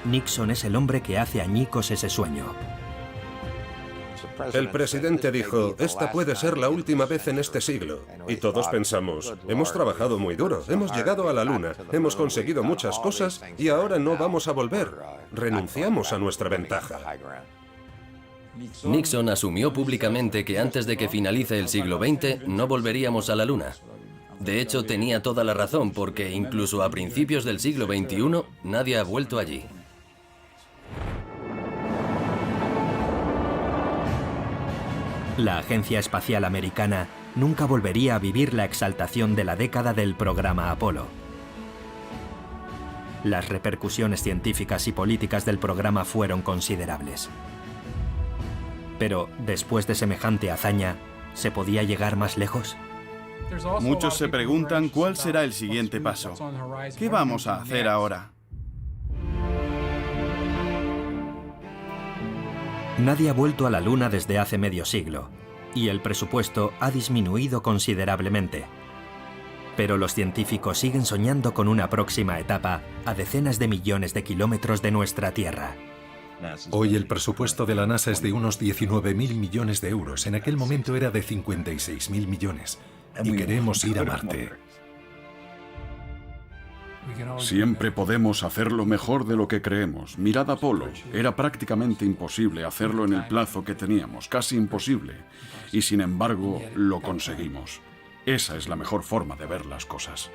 Nixon es el hombre que hace añicos ese sueño. El presidente dijo, esta puede ser la última vez en este siglo. Y todos pensamos, hemos trabajado muy duro, hemos llegado a la Luna, hemos conseguido muchas cosas y ahora no vamos a volver. Renunciamos a nuestra ventaja. Nixon asumió públicamente que antes de que finalice el siglo XX no volveríamos a la Luna. De hecho, tenía toda la razón porque incluso a principios del siglo XXI nadie ha vuelto allí. La Agencia Espacial Americana nunca volvería a vivir la exaltación de la década del programa Apolo. Las repercusiones científicas y políticas del programa fueron considerables. Pero, después de semejante hazaña, ¿se podía llegar más lejos? Muchos se preguntan cuál será el siguiente paso. ¿Qué vamos a hacer ahora? Nadie ha vuelto a la Luna desde hace medio siglo, y el presupuesto ha disminuido considerablemente. Pero los científicos siguen soñando con una próxima etapa a decenas de millones de kilómetros de nuestra Tierra. Hoy el presupuesto de la NASA es de unos 19.000 millones de euros. En aquel momento era de 56.000 millones. Y queremos ir a Marte. Siempre podemos hacerlo mejor de lo que creemos. Mirad Apolo. Era prácticamente imposible hacerlo en el plazo que teníamos, casi imposible. Y sin embargo, lo conseguimos. Esa es la mejor forma de ver las cosas.